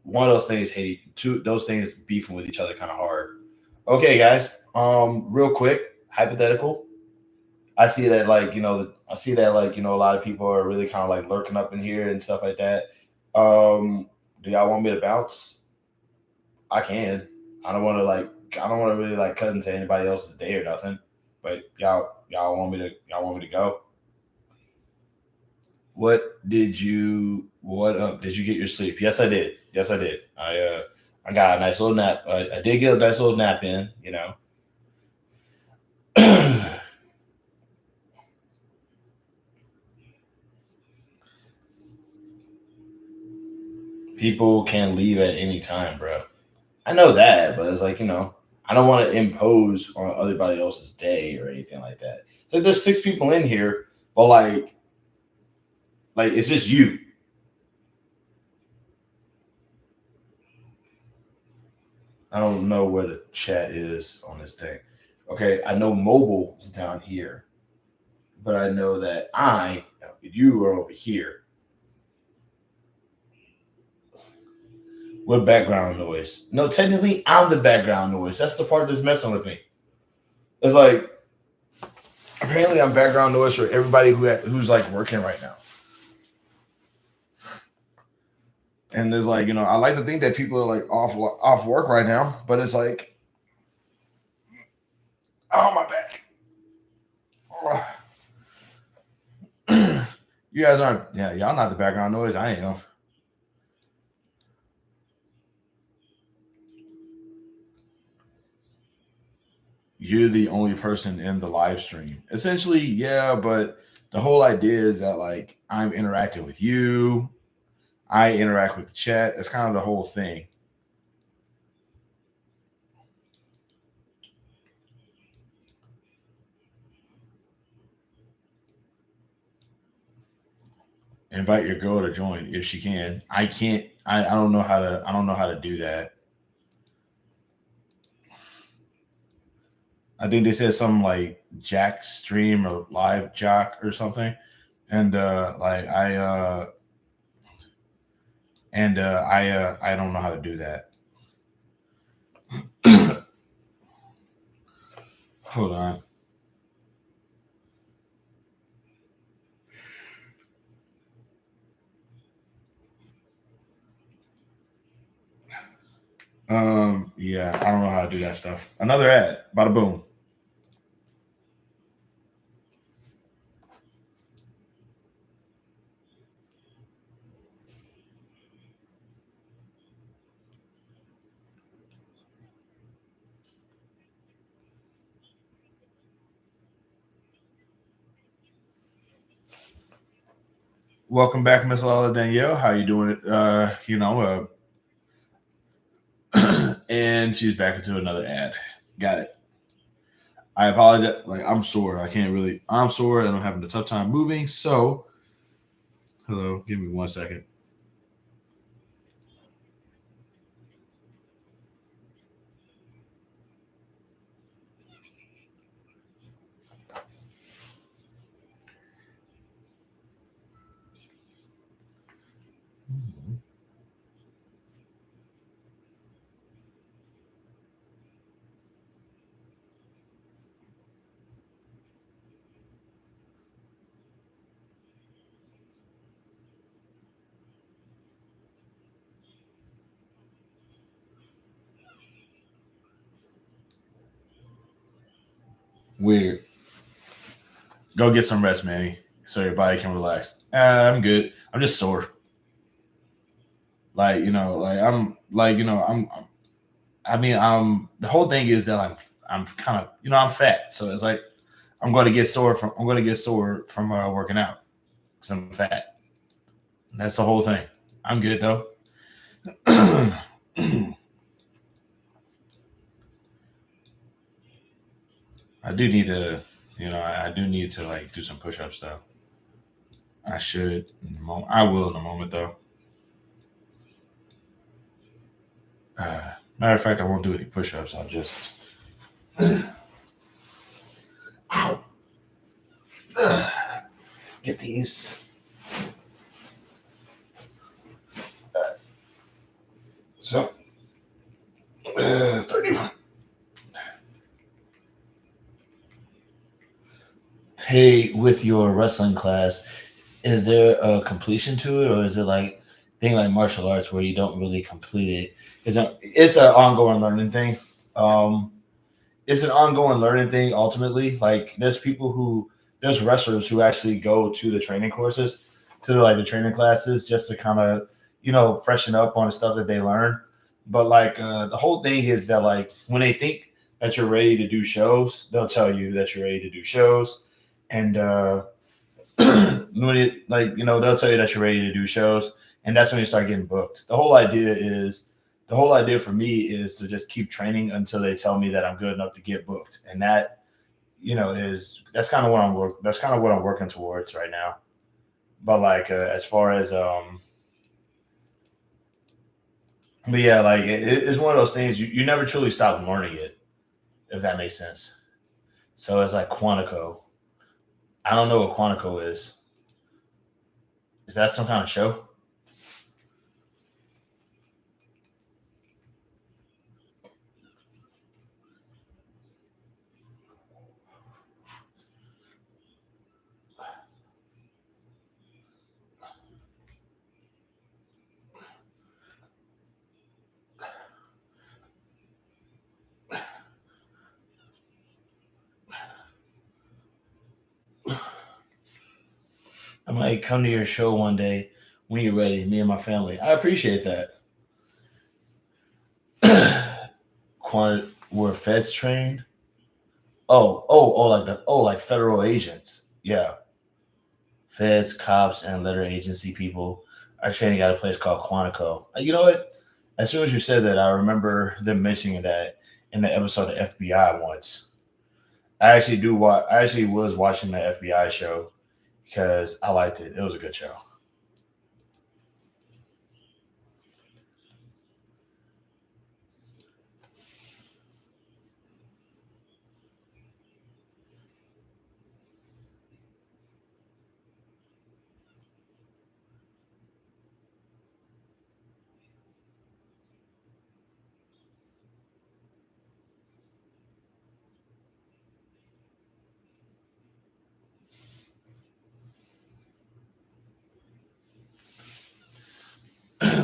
one of those things hate two. Those things beefing with each other kind of hard. Okay, guys. Real quick, hypothetical. I see that like I see that like a lot of people are really kind of like lurking up in here and stuff like that. Do y'all want me to bounce? I can. I don't want to like. I don't want to really like cut into anybody else's day or nothing. But y'all want me to go? What up? Did you get your sleep? Yes, I did. Yes, I did. I got a nice little nap. I did get a nice little nap in. People can leave at any time, bro. I know that, but it's like I don't want to impose on everybody else's day or anything like that. So there's six people in here, but like it's just you. I don't know where the chat is on this thing. Okay, I know mobile is down here, but I know that you are over here. What background noise? No, technically I'm the background noise. That's the part that's messing with me. It's like apparently I'm background noise for everybody who's like working right now. And there's like I like to think that people are like off work right now, but it's like oh my back. You guys aren't y'all not the background noise. I am. You're the only person in the live stream. Essentially, yeah, but the whole idea is that like I'm interacting with you, I interact with the chat. That's kind of the whole thing. Invite your girl to join if she can. I can't. I don't know how to. I don't know how to do that. I think they said something like Jack stream or live Jack or something, and I don't know how to do that. Hold on. Yeah, I don't know how to do that stuff. Another ad. Bada boom. Welcome back, Miss Lala Danielle. How you doing? And she's back into another ad. Got it. I apologize. Like I'm sore. I can't really. I'm sore and I'm having a tough time moving. So, hello. Give me 1 second. Weird. Go get some rest, Manny, so your body can relax. I'm good. I'm just sore. Like I mean, the whole thing is that I'm kind of I'm fat, so it's like I'm going to get sore from working out because I'm fat. That's the whole thing. I'm good though. I do need to, I do need to like do some push-ups though. I should. I will in a moment though. Matter of fact, I won't do any push-ups. I'll just ow, get these. So 31. Hey, with your wrestling class, is there a completion to it, or is it like thing like martial arts where you don't really complete it? It's an ongoing learning thing. Um, it's an ongoing learning thing. Ultimately, like there's wrestlers who actually go to the training courses, to the training classes, just to kind of freshen up on the stuff that they learn. But like the whole thing is that like when they think that you're ready to do shows, they'll tell you that you're ready to do shows, and when it they'll tell you that you're ready to do shows, and that's when you start getting booked. The whole idea for me is to just keep training until they tell me that I'm good enough to get booked, and that is that's kind of what I'm working towards right now. But like as far as but yeah, like it's one of those things you never truly stop learning it, if that makes sense. So it's like Quantico. I don't know what Quantico is. Is that some kind of show? I might come to your show one day when you're ready, me and my family. I appreciate that. Were feds trained? Like federal agents. Yeah, feds, cops, and letter agency people are training at a place called Quantico. You know what? As soon as you said that, I remember them mentioning that in the episode of FBI once. I actually do what I actually was watching the FBI show because I liked it. It was a good show.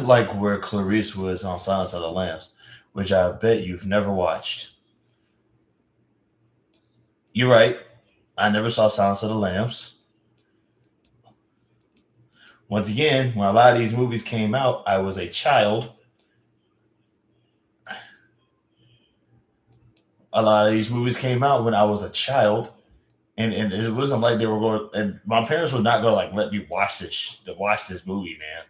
Like where Clarice was on Silence of the Lambs, which I bet you've never watched. You're right. I never saw Silence of the Lambs. Once again, when a lot of these movies came out, I was a child. A lot of these movies came out when I was a child, and it wasn't like they were going. And my parents would not go like let me watch this movie, man.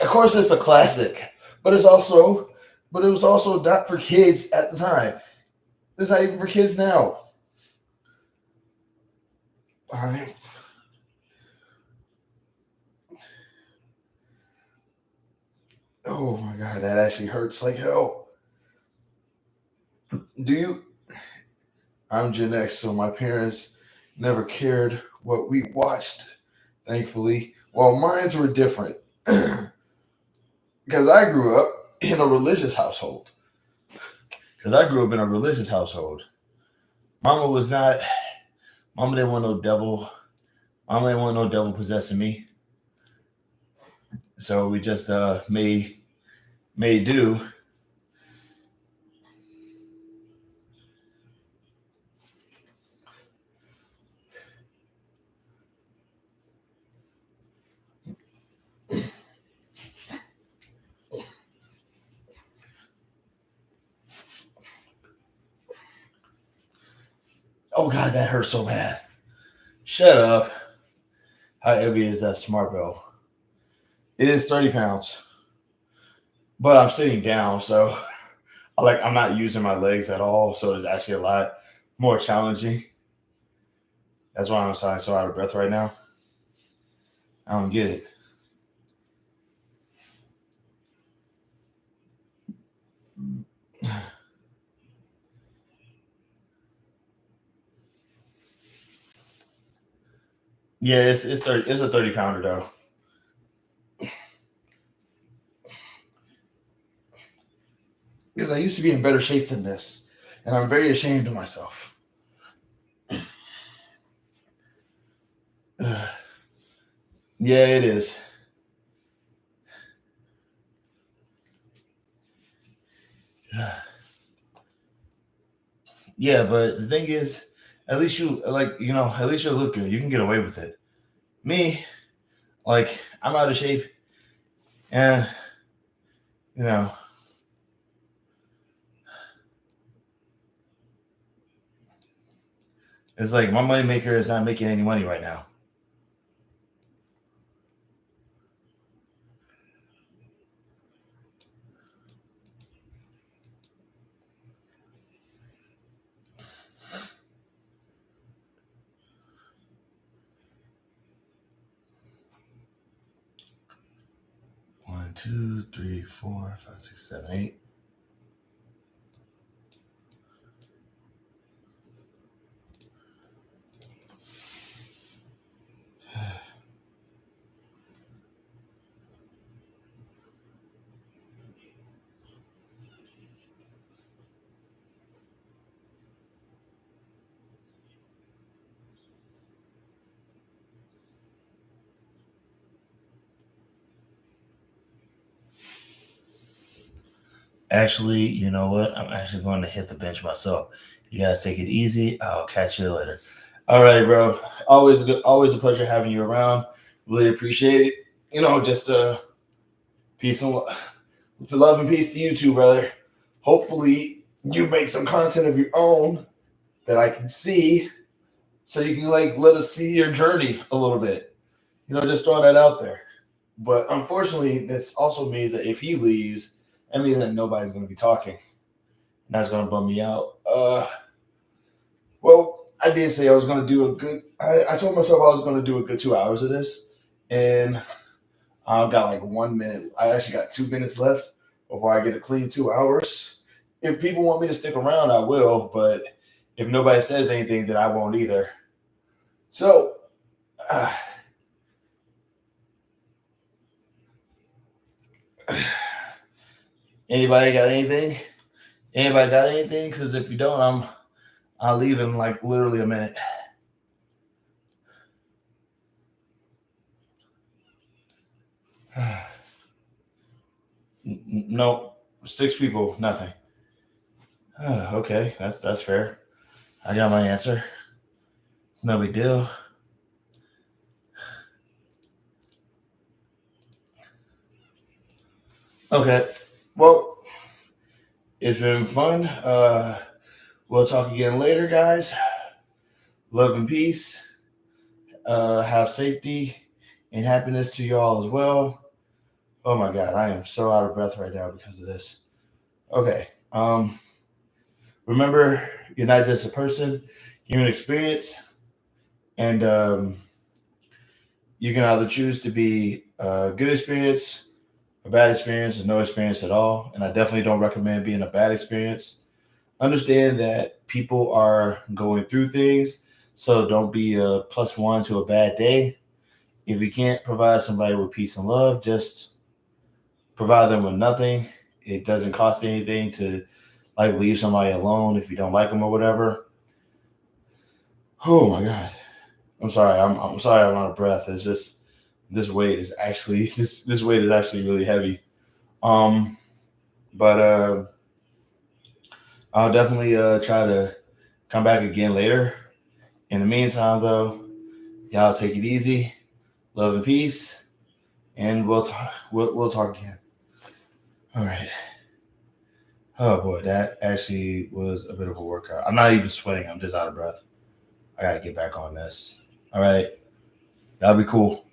Of course, it's a classic, but it was also not for kids at the time. It's not even for kids now. All right. Oh my god, that actually hurts like hell. Do you? I'm Gen X, so my parents never cared what we watched. thankfully. Well, mines were different because I grew up in a religious household. Because I grew up in a religious household. Mama was not. Mama didn't want no devil. Mama didn't want no devil possessing me. So we just made do. Oh God, that hurt so bad. Shut up. How heavy is that smart belt? It is 30 pounds, but I'm sitting down, so I'm not using my legs at all. So it's actually a lot more challenging. That's why I'm so out of breath right now. I don't get it. Yeah, it's 30. It's a 30 pounder though. Because I used to be in better shape than this, and I'm very ashamed of myself. Yeah, it is. Yeah, but the thing is, at least at least you look good. You can get away with it. Me, I'm out of shape, and you know, it's like my money maker is not making any money right now. 1, 2, 3, 4, 5, 6, 7, 8. Actually, you know what? I'm actually going to hit the bench myself. You guys take it easy. I'll catch you later. All right, bro. Always a pleasure having you around. Really appreciate it. Just peace and love and peace to you too, brother. Hopefully, you make some content of your own that I can see, so you can let us see your journey a little bit. Just throw that out there. But unfortunately, this also means that if he leaves, that means that nobody's going to be talking. And that's going to bum me out. Well, I did say I was going to do a good. I told myself I was going to do a good 2 hours of this, and I've got 1 minute. I actually got 2 minutes left before I get a clean 2 hours. If people want me to stick around, I will. But if nobody says anything, then I won't either. So, anybody got anything? Anybody got anything? Because if you don't, I'll leave in literally a minute. No, 6 people, nothing. Okay, that's fair. I got my answer. It's no big deal. Okay, well, it's been fun. We'll talk again later, guys. Love and peace. Have safety and happiness to y'all as well. Oh my God, I am so out of breath right now because of this. Okay. Remember, you're not just a person, you're an experience. And you can either choose to be a good experience, a bad experience, or no experience at all. And I definitely don't recommend being a bad experience. Understand that people are going through things, so don't be a +1 to a bad day. If you can't provide somebody with peace and love, just provide them with nothing. It doesn't cost anything to like leave somebody alone if you don't like them or whatever. Oh my god. I'm sorry. I'm sorry. I'm out of breath. It's just this weight is actually this weight is actually really heavy. Um, but I'll definitely try to come back again later. In the meantime, though, y'all take it easy. Love and peace, and we'll talk again. All right. Oh boy, that actually was a bit of a workout. I'm not even sweating. I'm just out of breath. I gotta get back on this. All right. That'll be cool.